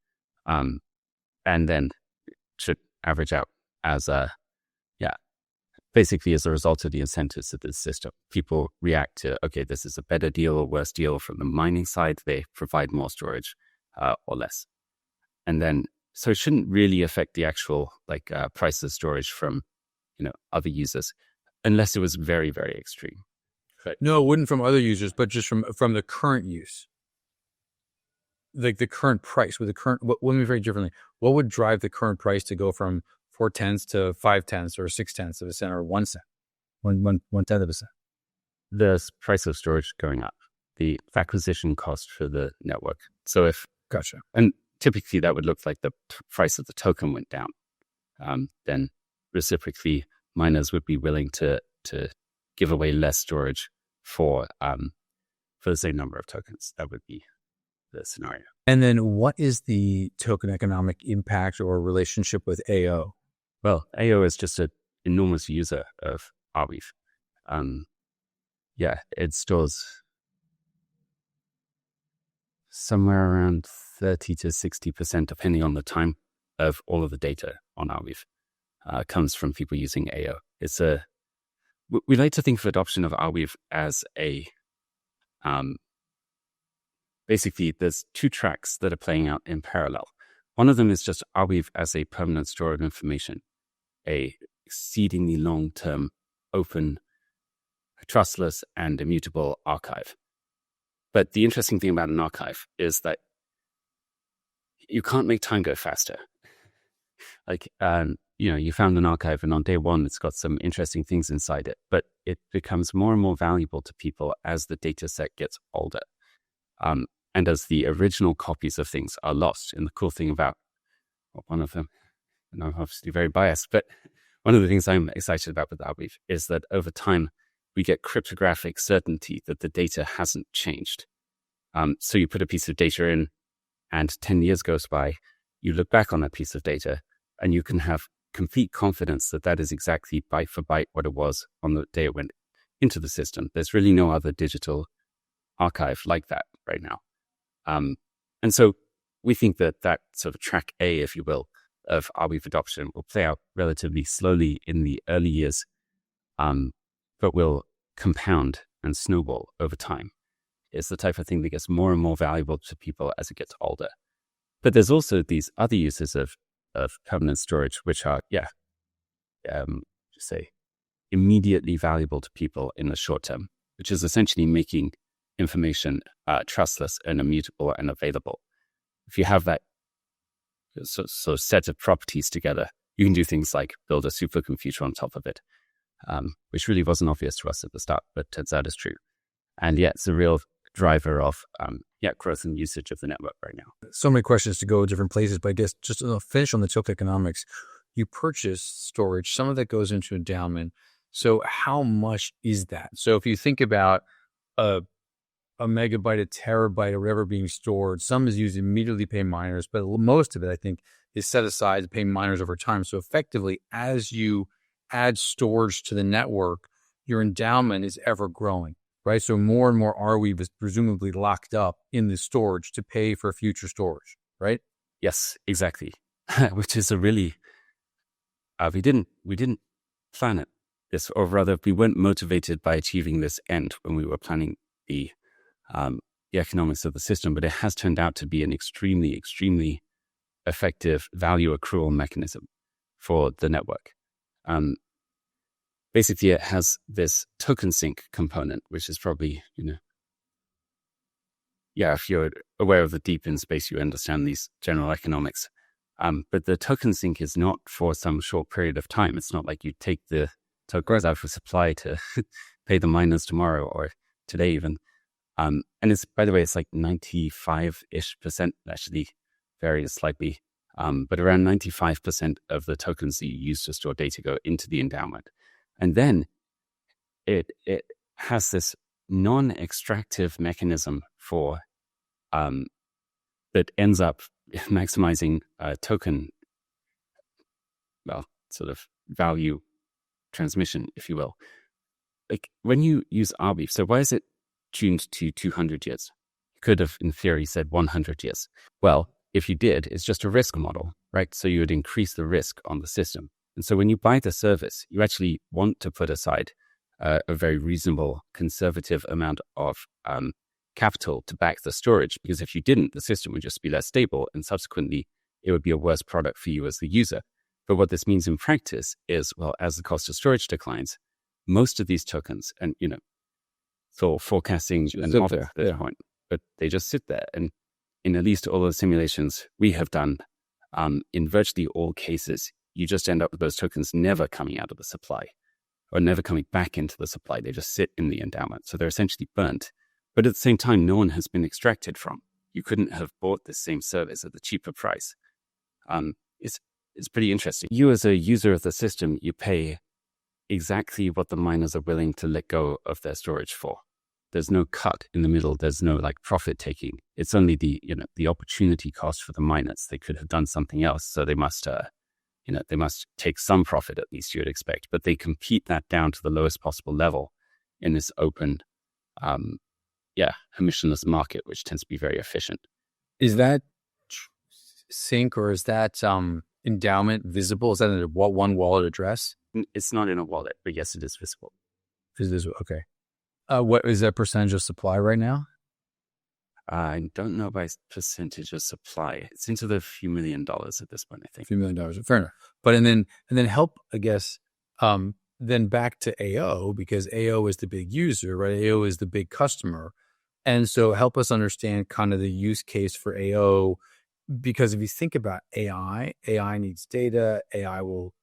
And then it should average out as basically as a result of the incentives of this system. People react to, okay, this is a better deal or worse deal from the mining side. They provide more storage or less. And then, so it shouldn't really affect the actual price of storage from, other users, unless it was very, very extreme. Right. No, it wouldn't from other users, but just from the current use. Like the current price with the current, let me very differently. What would drive the current price to go from 4/10 to 5/10 or 6/10 of a cent or 1 cent, 1/10 of a cent? The price of storage going up, the acquisition cost for the network. So Gotcha. And typically that would look like the price of the token went down. Then reciprocally, miners would be willing to give away less storage for the same number of tokens. That would be the scenario. And then what is the token economic impact or relationship with AO? Well, AO is just an enormous user of Arweave. It stores somewhere around 30 to 60%, depending on the time, of all of the data on Arweave comes from people using AO. We like to think of adoption of Arweave as basically there's two tracks that are playing out in parallel. One of them is just Arweave as a permanent store of information, a exceedingly long-term, open, trustless, and immutable archive. But the interesting thing about an archive is that you can't make time go faster. You found an archive and on day one, it's got some interesting things inside it, but it becomes more and more valuable to people as the data set gets older. And as the original copies of things are lost. And the cool thing about one of them, and I'm obviously very biased, but one of the things I'm excited about with Arweave is that over time, we get cryptographic certainty that the data hasn't changed. So you put a piece of data in and 10 years goes by, you look back on that piece of data and you can have complete confidence that that is exactly byte for byte what it was on the day it went into the system. There's really no other digital archive like that right now. And so we think that sort of track A, if you will, of Arweave adoption will play out relatively slowly in the early years, but will compound and snowball over time. It's the type of thing that gets more and more valuable to people as it gets older. But there's also these other uses of permanent storage, which are, immediately valuable to people in the short term, which is essentially making information trustless and immutable and available. If you have that so set of properties together, you can do things like build a supercomputer on top of it, which really wasn't obvious to us at the start, but turns out is true. And it's a real driver of growth and usage of the network right now. So many questions to go different places, but I guess just to finish on the tokenomics, you purchase storage, some of that goes into endowment. So how much is that? So if you think about a megabyte, a terabyte, or whatever being stored, some is used to immediately pay miners, but most of it, I think, is set aside to pay miners over time. So effectively, as you add storage to the network, your endowment is ever growing, right? So more and more Arweave is presumably locked up in the storage to pay for future storage, right? Yes, exactly. Which is a really, we didn't plan it this, or rather we weren't motivated by achieving this end when we were planning the economics of the system, but it has turned out to be an extremely, extremely effective value accrual mechanism for the network. Basically, it has this token sink component, which is probably, if you're aware of the DePIN space, you understand these general economics. But the token sink is not for some short period of time. It's not like you take the tokens out of supply to pay the miners tomorrow or today even. And it's, by the way, it's like 95-ish%, actually varies slightly. But around 95% of the tokens that you use to store data go into the endowment. And then it has this non-extractive mechanism for that ends up maximizing token, sort of value transmission, if you will. Like when you use Arweave, so why is it tuned to 200 years? You could have, in theory, said 100 years. Well, if you did, it's just a risk model, right? So you would increase the risk on the system. And so when you buy the service, you actually want to put aside a very reasonable, conservative amount of capital to back the storage, because if you didn't, the system would just be less stable, and subsequently, it would be a worse product for you as the user. But what this means in practice is, well, as the cost of storage declines, most of these tokens, and so forecasting and off at this point, but they just sit there. And in at least all the simulations we have done, in virtually all cases, you just end up with those tokens never coming out of the supply or never coming back into the supply. They just sit in the endowment. So they're essentially burnt. But at the same time, no one has been extracted from. You couldn't have bought this same service at the cheaper price. It's pretty interesting. You as a user of the system, you pay exactly what the miners are willing to let go of their storage for. There's no cut in the middle. There's no profit taking. It's only the opportunity cost for the miners. They could have done something else. So they must, they must take some profit, at least you would expect, but they compete that down to the lowest possible level in this open, permissionless market, which tends to be very efficient. Is that sync or is that endowment visible? Is that in one wallet address? It's not in a wallet, but yes, it is visible. It is okay. What is that percentage of supply right now? I don't know by percentage of supply. It's into the few $1 million at this point, I think. A few $1 million. Fair enough. But and then help, I guess, then back to AO, because AO is the big user, right? AO is the big customer. And so help us understand kind of the use case for AO, because if you think about AI needs data, AI will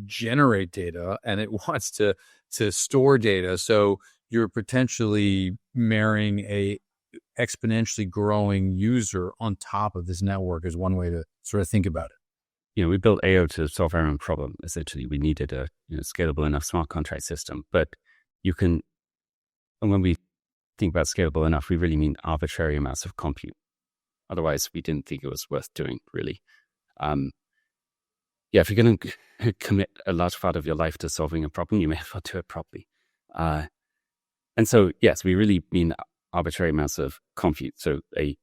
generate data, and it wants to store data. So you're potentially marrying a exponentially growing user on top of this network is one way to sort of think about it. We built AO to solve our own problem. Essentially, we needed a scalable enough smart contract system. But and when we think about scalable enough, we really mean arbitrary amounts of compute. Otherwise, we didn't think it was worth doing, really. If you're going to commit a large part of your life to solving a problem, you may as well do it properly. And so, yes, we really mean arbitrary amounts of compute. So a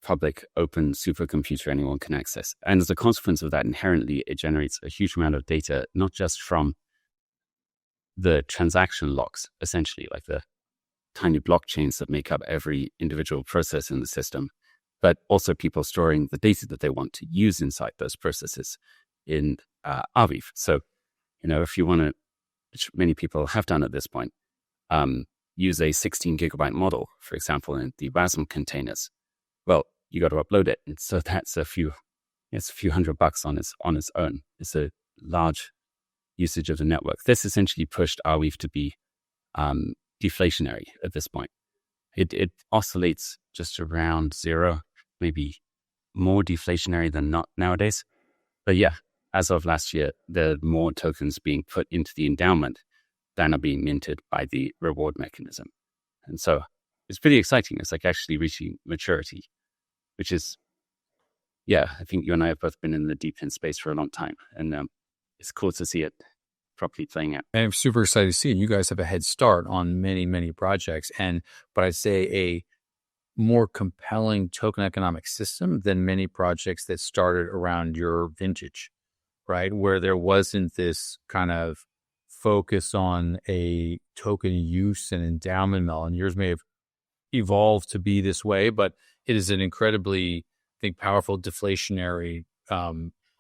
public, open supercomputer anyone can access. And as a consequence of that, inherently, it generates a huge amount of data, not just from the transaction logs, essentially, like the tiny blockchains that make up every individual process in the system, but also people storing the data that they want to use inside those processes in Arweave. So, if you want to, which many people have done at this point, use a 16 gigabyte model, for example, in the WASM containers, well, you got to upload it. And so that's a few $100 on its own. It's a large usage of the network. This essentially pushed Arweave to be deflationary at this point. It oscillates just around zero, maybe more deflationary than not nowadays. But yeah, as of last year, there are more tokens being put into the endowment than are being minted by the reward mechanism. And so it's pretty exciting. It's like actually reaching maturity, which is, I think you and I have both been in the DePIN space for a long time. And it's cool to see it properly playing out. And I'm super excited to see it. You guys have a head start on many, many projects. But I'd say a more compelling token economic system than many projects that started around your vintage, right? Where there wasn't this kind of focus on a token use and endowment model. And yours may have evolved to be this way, but it is an incredibly, I think, powerful deflationary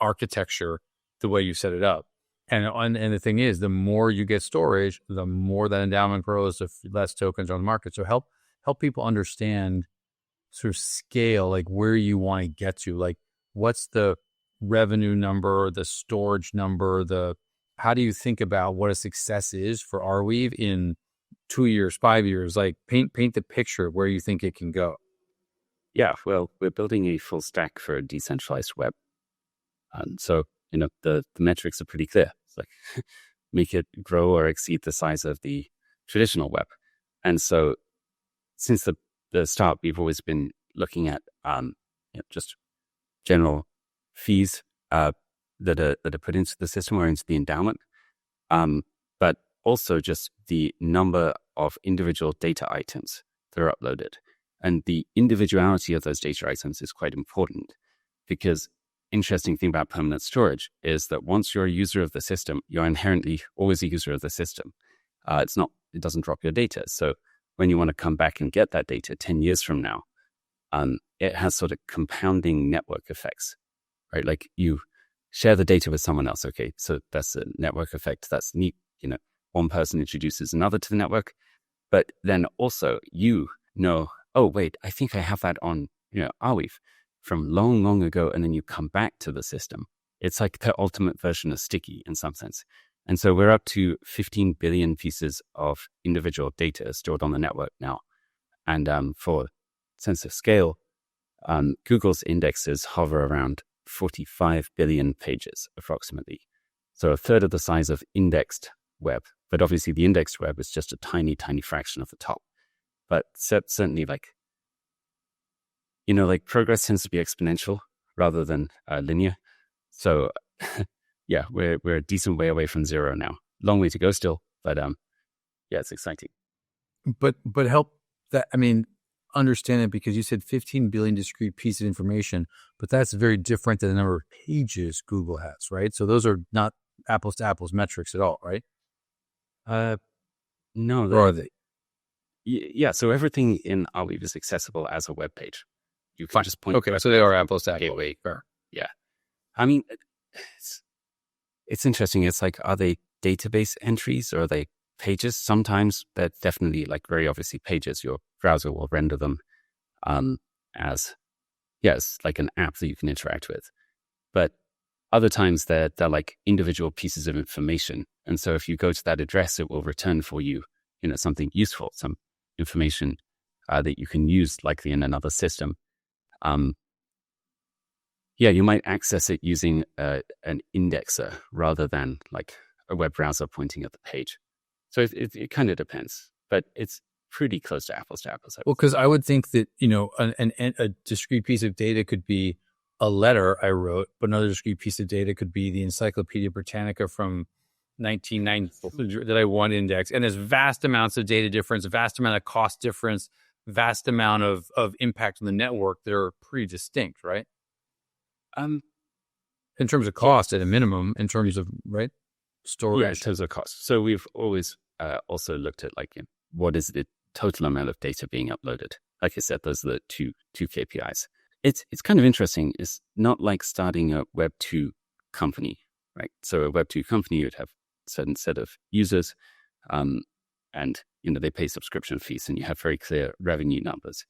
architecture the way you set it up. And the thing is, the more you get storage, the more that endowment grows, the less tokens are on the market. So help people understand sort of scale, like where you want to get to, like what's the revenue number, the storage number, how do you think about what a success is for Arweave in 2 years, 5 years? Like paint the picture of where you think it can go. Yeah, well, we're building a full stack for a decentralized web. And so, the metrics are pretty clear. It's like make it grow or exceed the size of the traditional web. And so since the start, we've always been looking at just general fees that are put into the system or into the endowment, but also just the number of individual data items that are uploaded. And the individuality of those data items is quite important, because interesting thing about permanent storage is that once you're a user of the system, you're inherently always a user of the system. It doesn't drop your data. So when you want to come back and get that data 10 years from now, it has sort of compounding network effects, right? Like you share the data with someone else. Okay, so that's a network effect. That's neat. One person introduces another to the network, but then also oh wait, I think I have that on Arweave from long, long ago, and then you come back to the system. It's like the ultimate version of sticky in some sense. And so we're up to 15 billion pieces of individual data stored on the network now. And for sense of scale, Google's indexes hover around 45 billion pages approximately. So a third of the size of indexed web. But obviously the indexed web is just a tiny, tiny fraction of the top. But certainly progress tends to be exponential rather than linear. So yeah, we're a decent way away from zero now. Long way to go still, but it's exciting. But help understand it, because you said 15 billion discrete pieces of information, but that's very different than the number of pages Google has, right? So those are not apples to apples metrics at all, right? No. Or are they? Yeah, so everything in Arweave is accessible as a web page. You can just point. Okay, so they are apples to apples. Gateway. Yeah. I mean, it's interesting. It's like, are they database entries or are they pages? Sometimes they're definitely very obviously pages. Your browser will render them as, it's like an app that you can interact with. But other times they're like individual pieces of information. And so if you go to that address, it will return for you, something useful, some information that you can use likely in another system. You might access it using an indexer rather than like a web browser pointing at the page. So it kind of depends, but it's pretty close to apples. Well, because I would think that, a discrete piece of data could be a letter I wrote, but another discrete piece of data could be the Encyclopedia Britannica from 1990 that I want index. And there's vast amounts of data difference, vast amount of cost difference, vast amount of impact on the network. They're pretty distinct, right? In terms of cost at a minimum, in terms of, right? Storage. Yeah, in terms of cost. So we've always also looked at what is the total amount of data being uploaded? Like I said, those are the two KPIs. It's kind of interesting. It's not like starting a Web 2 company, right? So a Web 2 company would have a certain set of users, and they pay subscription fees, and you have very clear revenue numbers.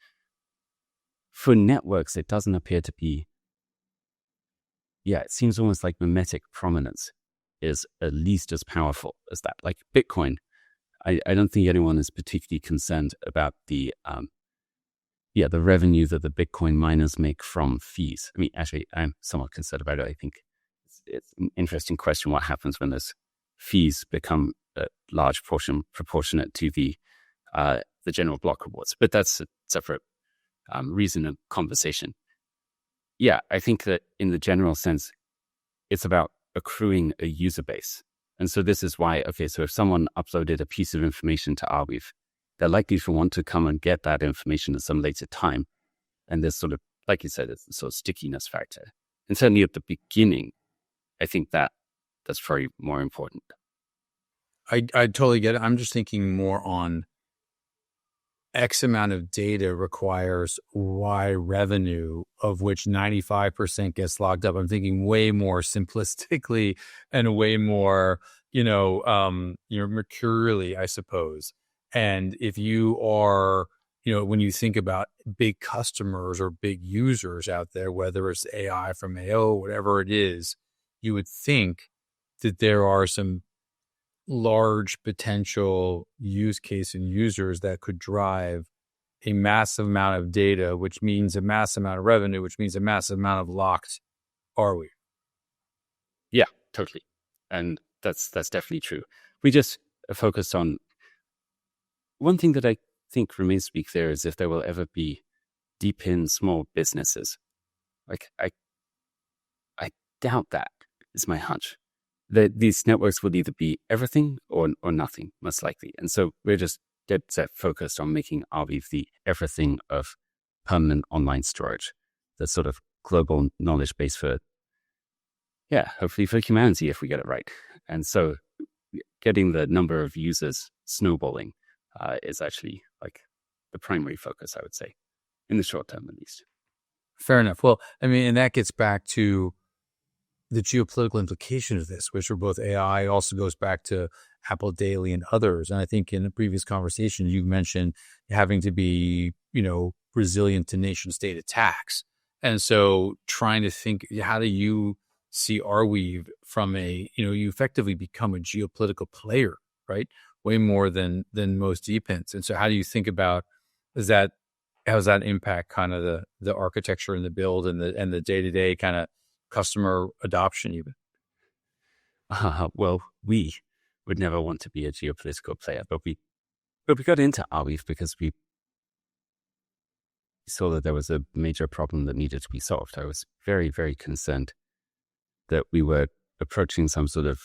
For networks, it doesn't appear to be. Yeah, it seems almost like mimetic prominence is at least as powerful as that. Like Bitcoin, I don't think anyone is particularly concerned about the revenue that the Bitcoin miners make from fees. I mean, actually, I'm somewhat concerned about it. I think it's an interesting question what happens when those fees become a large portion proportionate to the general block rewards. But that's a separate reason of conversation. Yeah, I think that in the general sense, it's about accruing a user base. And so this is why, so if someone uploaded a piece of information to Arweave, they're likely to want to come and get that information at some later time. And there's sort of, like you said, it's a sort of stickiness factor. And certainly at the beginning, I think that's probably more important. I totally get it. I'm just thinking more on X amount of data requires Y revenue, of which 95% gets locked up. I'm thinking way more simplistically and way more, mercurially, I suppose. And if you are, when you think about big customers or big users out there, whether it's AI from AO, whatever it is, you would think that there are some large potential use case and users that could drive a massive amount of data, which means a massive amount of revenue, which means a massive amount of locked Arweave. Yeah, totally. And that's definitely true. We just focused on one thing that I think remains to be clear is if there will ever be DePIN small businesses. Like I doubt that is my hunch. These networks will either be everything or nothing, most likely. And so we're just dead set focused on making Arweave the everything of permanent online storage, the sort of global knowledge base for, hopefully for humanity if we get it right. And so getting the number of users snowballing is actually like the primary focus, I would say, in the short term at least. Fair enough. Well, I mean, and that gets back to the geopolitical implications of this, which are both AI, also goes back to Apple Daily and others. And I think in the previous conversation, you mentioned having to be, resilient to nation state attacks. And so trying to think, how do you see Arweave from you effectively become a geopolitical player, right? Way more than most DePINs. And so how do you think about, how does that impact kind of the architecture and the build and the day-to-day kind of customer adoption even? Well, we would never want to be a geopolitical player, but we got into Arweave because we saw that there was a major problem that needed to be solved. I was very, very concerned that we were approaching some sort of,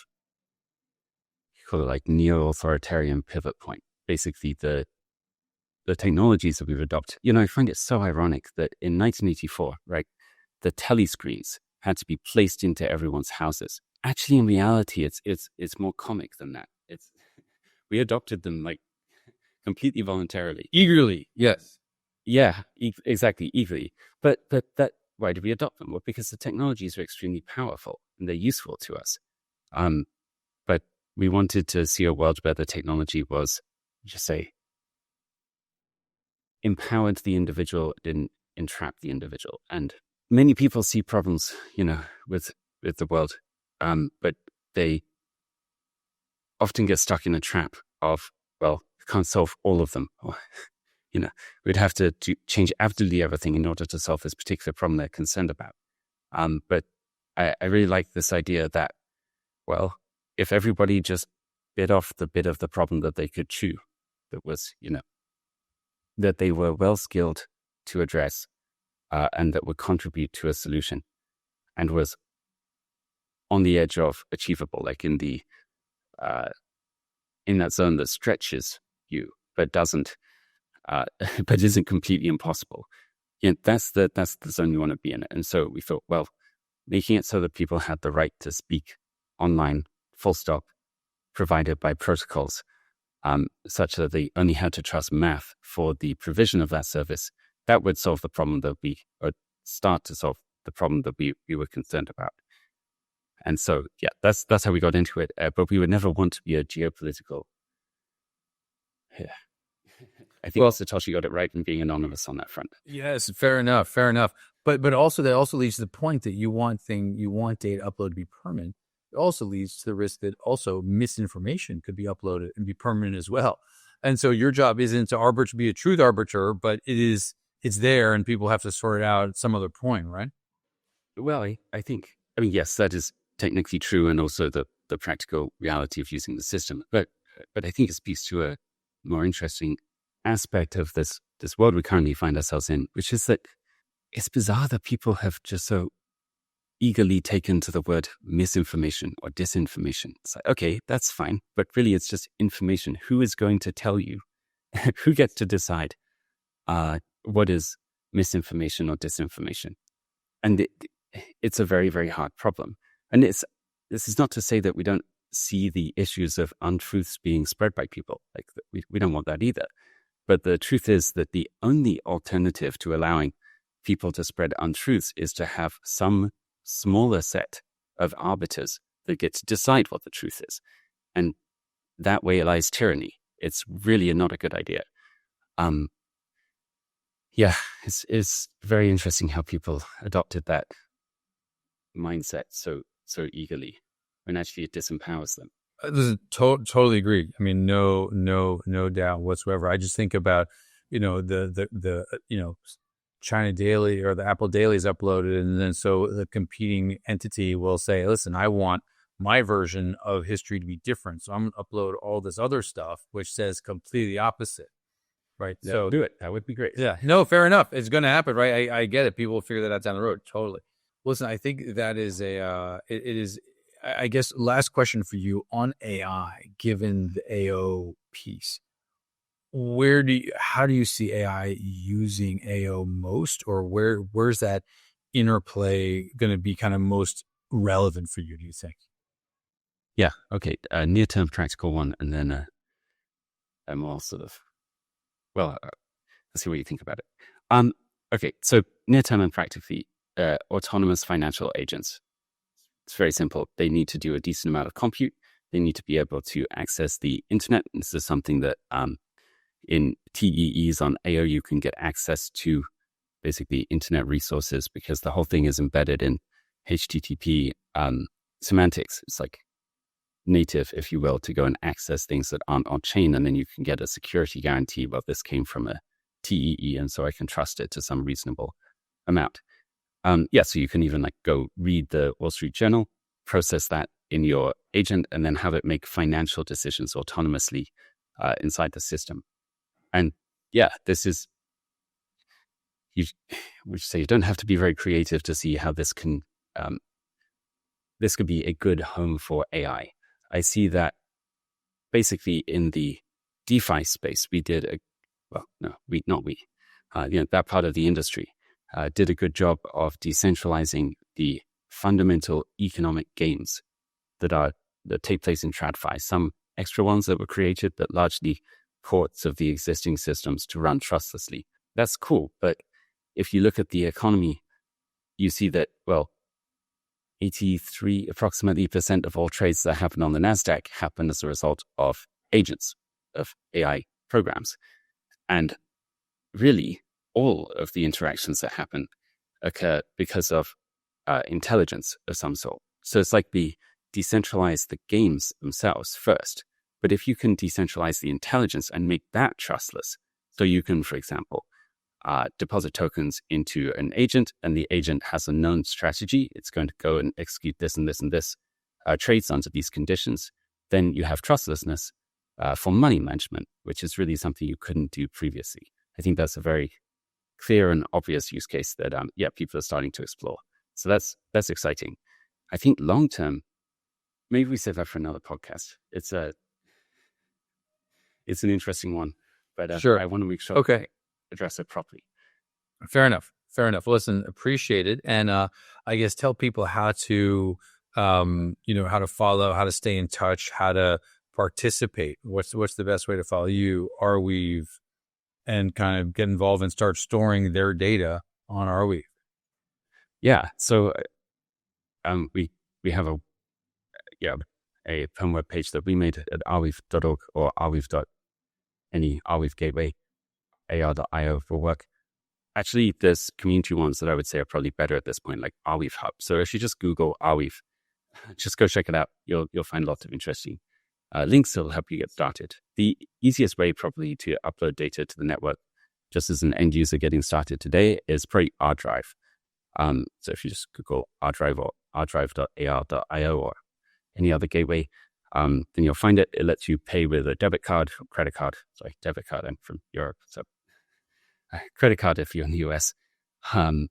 you call it like neo-authoritarian pivot point. Basically, the technologies that we've adopted. I find it so ironic that in 1984, right, the telescreens had to be placed into everyone's houses. Actually, in reality, it's more comic than that. We adopted them like completely voluntarily, eagerly. Yes. Yeah, exactly, eagerly. But that why did we adopt them? Well, because the technologies are extremely powerful and they're useful to us. But we wanted to see a world where the technology was, just say, empowered the individual, didn't entrap the individual. And many people see problems, with the world, but they often get stuck in a trap of, well, we can't solve all of them. Or, we'd have to change absolutely everything in order to solve this particular problem they're concerned about. But I really like this idea that, well, if everybody just bit off the bit of the problem that they could chew, that was, that they were well skilled to address, and that would contribute to a solution and was on the edge of achievable, like in that zone that stretches you, but doesn't, but isn't completely impossible. That's the zone you want to be in. And so we thought, well, making it so that people had the right to speak online, full stop, provided by protocols, such that they only had to trust math for the provision of that service, that would solve the problem or start to solve the problem that we were concerned about. And so, that's how we got into it. But we would never want to be a geopolitical. Yeah. I think Satoshi got it right in being anonymous on that front. Yes, fair enough. But also that also leads to the point that you want data upload to be permanent. It also leads to the risk that also misinformation could be uploaded and be permanent as well. And so your job isn't to be a truth arbiter, but it's there and people have to sort it out at some other point, right? Well, I think, yes, that is technically true, and also the practical reality of using the system. But I think it speaks to a more interesting aspect of this world we currently find ourselves in, which is that it's bizarre that people have just so eagerly taken to the word misinformation or disinformation. It's like, okay, that's fine, but really it's just information. Who is going to tell you? Who gets to decide what is misinformation or disinformation? And it's a very, very hard problem. And this is not to say that we don't see the issues of untruths being spread by people. Like we don't want that either. But the truth is that the only alternative to allowing people to spread untruths is to have some smaller set of arbiters that get to decide what the truth is. And that way lies tyranny. It's really not a good idea. It's very interesting how people adopted that mindset so eagerly when actually it disempowers them. Totally agree. I mean, no doubt whatsoever. I just think about, the China Daily or the Apple Daily is uploaded, and then so the competing entity will say, listen, I want my version of history to be different, so I'm going to upload all this other stuff which says completely opposite, right? Yeah, so do it. That would be great. Yeah, no, fair enough. It's going to happen, right? I get it. People will figure that out down the road. Totally. Listen, I think that is it is, I guess, last question for you on AI, given the AO piece. How do you see AI using AO most, or where's that interplay going to be kind of most relevant for you, do you think? Yeah. Okay. Near-term practical one, and then a more sort of, let's see what you think about it. Okay. So near-term and practically, autonomous financial agents. It's very simple. They need to do a decent amount of compute. They need to be able to access the internet. And this is something that in TEEs on AO, you can get access to basically internet resources because the whole thing is embedded in HTTP semantics. It's like native, if you will, to go and access things that aren't on chain. And then you can get a security guarantee. Well, this came from a TEE, and so I can trust it to some reasonable amount. So you can even go read the Wall Street Journal, process that in your agent, and then have it make financial decisions autonomously inside the system. And this is, you don't have to be very creative to see how this could be a good home for AI. I see that basically in the DeFi space, that part of the industry did a good job of decentralizing the fundamental economic games that take place in TradFi. Some extra ones that were created, but largely ports of the existing systems to run trustlessly. That's cool. But if you look at the economy, you see that, 83% approximately of all trades that happen on the NASDAQ happen as a result of agents, of AI programs. And really, all of the interactions that happen occur because of intelligence of some sort. So it's like we decentralize the games themselves first. But if you can decentralize the intelligence and make that trustless, so you can, for example, deposit tokens into an agent, and the agent has a known strategy. It's going to go and execute this and this and this trades under these conditions. Then you have trustlessness for money management, which is really something you couldn't do previously. I think that's a very clear and obvious use case that people are starting to explore. So that's exciting. I think long term, maybe we save that for another podcast. It's an interesting one, but sure. I want to make sure I address it properly. Fair enough. Listen, appreciate it. And I guess tell people how to, how to follow, how to stay in touch, how to participate. What's the best way to follow you, Arweave, and kind of get involved and start storing their data on Arweave? Yeah. So we have a Permaweb page that we made at arweave.org or arweave.any Arweave gateway, ar.io for work. Actually, there's community ones that I would say are probably better at this point, like Arweave Hub. So if you just Google Arweave, just go check it out. You'll find lots of interesting links that will help you get started. The easiest way probably to upload data to the network, just as an end user getting started today, is probably Ardrive. So if you just Google Ardrive or ardrive.ar.io or any other gateway, then you'll find it. It lets you pay with a debit card or credit card. Sorry, debit card. I'm from Europe, so credit card if you're in the US. And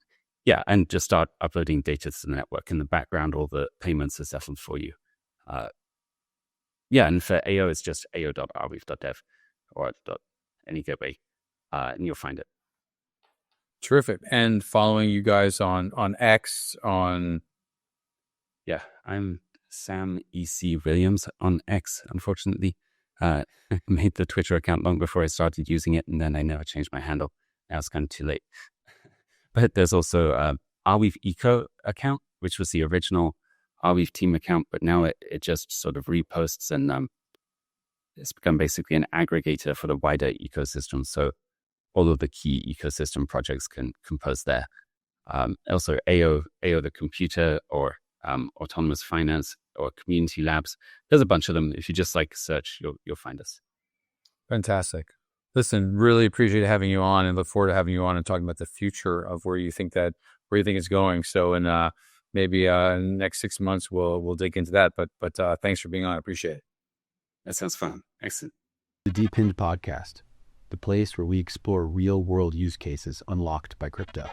just start uploading data to the network. In the background, all the payments are settled for you. And for AO, it's just ao.arweave.dev or .any gateway, and you'll find it. Terrific. And following you guys on X, on... Yeah, I'm Sam E.C. Williams on X, unfortunately. made the Twitter account long before I started using it, and then I never changed my handle. Now it's kind of too late. But there's also Arweave Eco account, which was the original Arweave team account, but now it just sort of reposts, and it's become basically an aggregator for the wider ecosystem. So all of the key ecosystem projects can post there. Also AO the computer, or autonomous finance, or community labs. There's a bunch of them. If you just search, you'll find us. Fantastic. Listen, really appreciate having you on, and look forward to having you on and talking about the future of where you think it's going. So, and maybe in the next 6 months we'll dig into that. But thanks for being on. I appreciate it. That sounds fun. Excellent. The DePINed Podcast, the place where we explore real world use cases unlocked by crypto.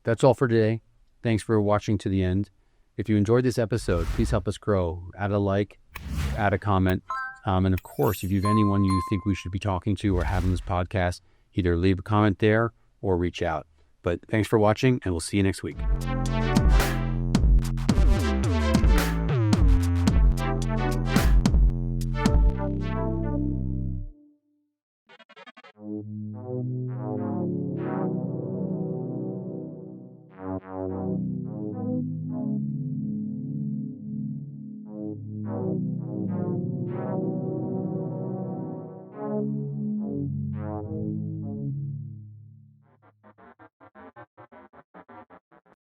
That's all for today. Thanks for watching to the end. If you enjoyed this episode, please help us grow. Add a like, add a comment. And of course, if you have anyone you think we should be talking to or have on this podcast, either leave a comment there or reach out. But thanks for watching, and we'll see you next week.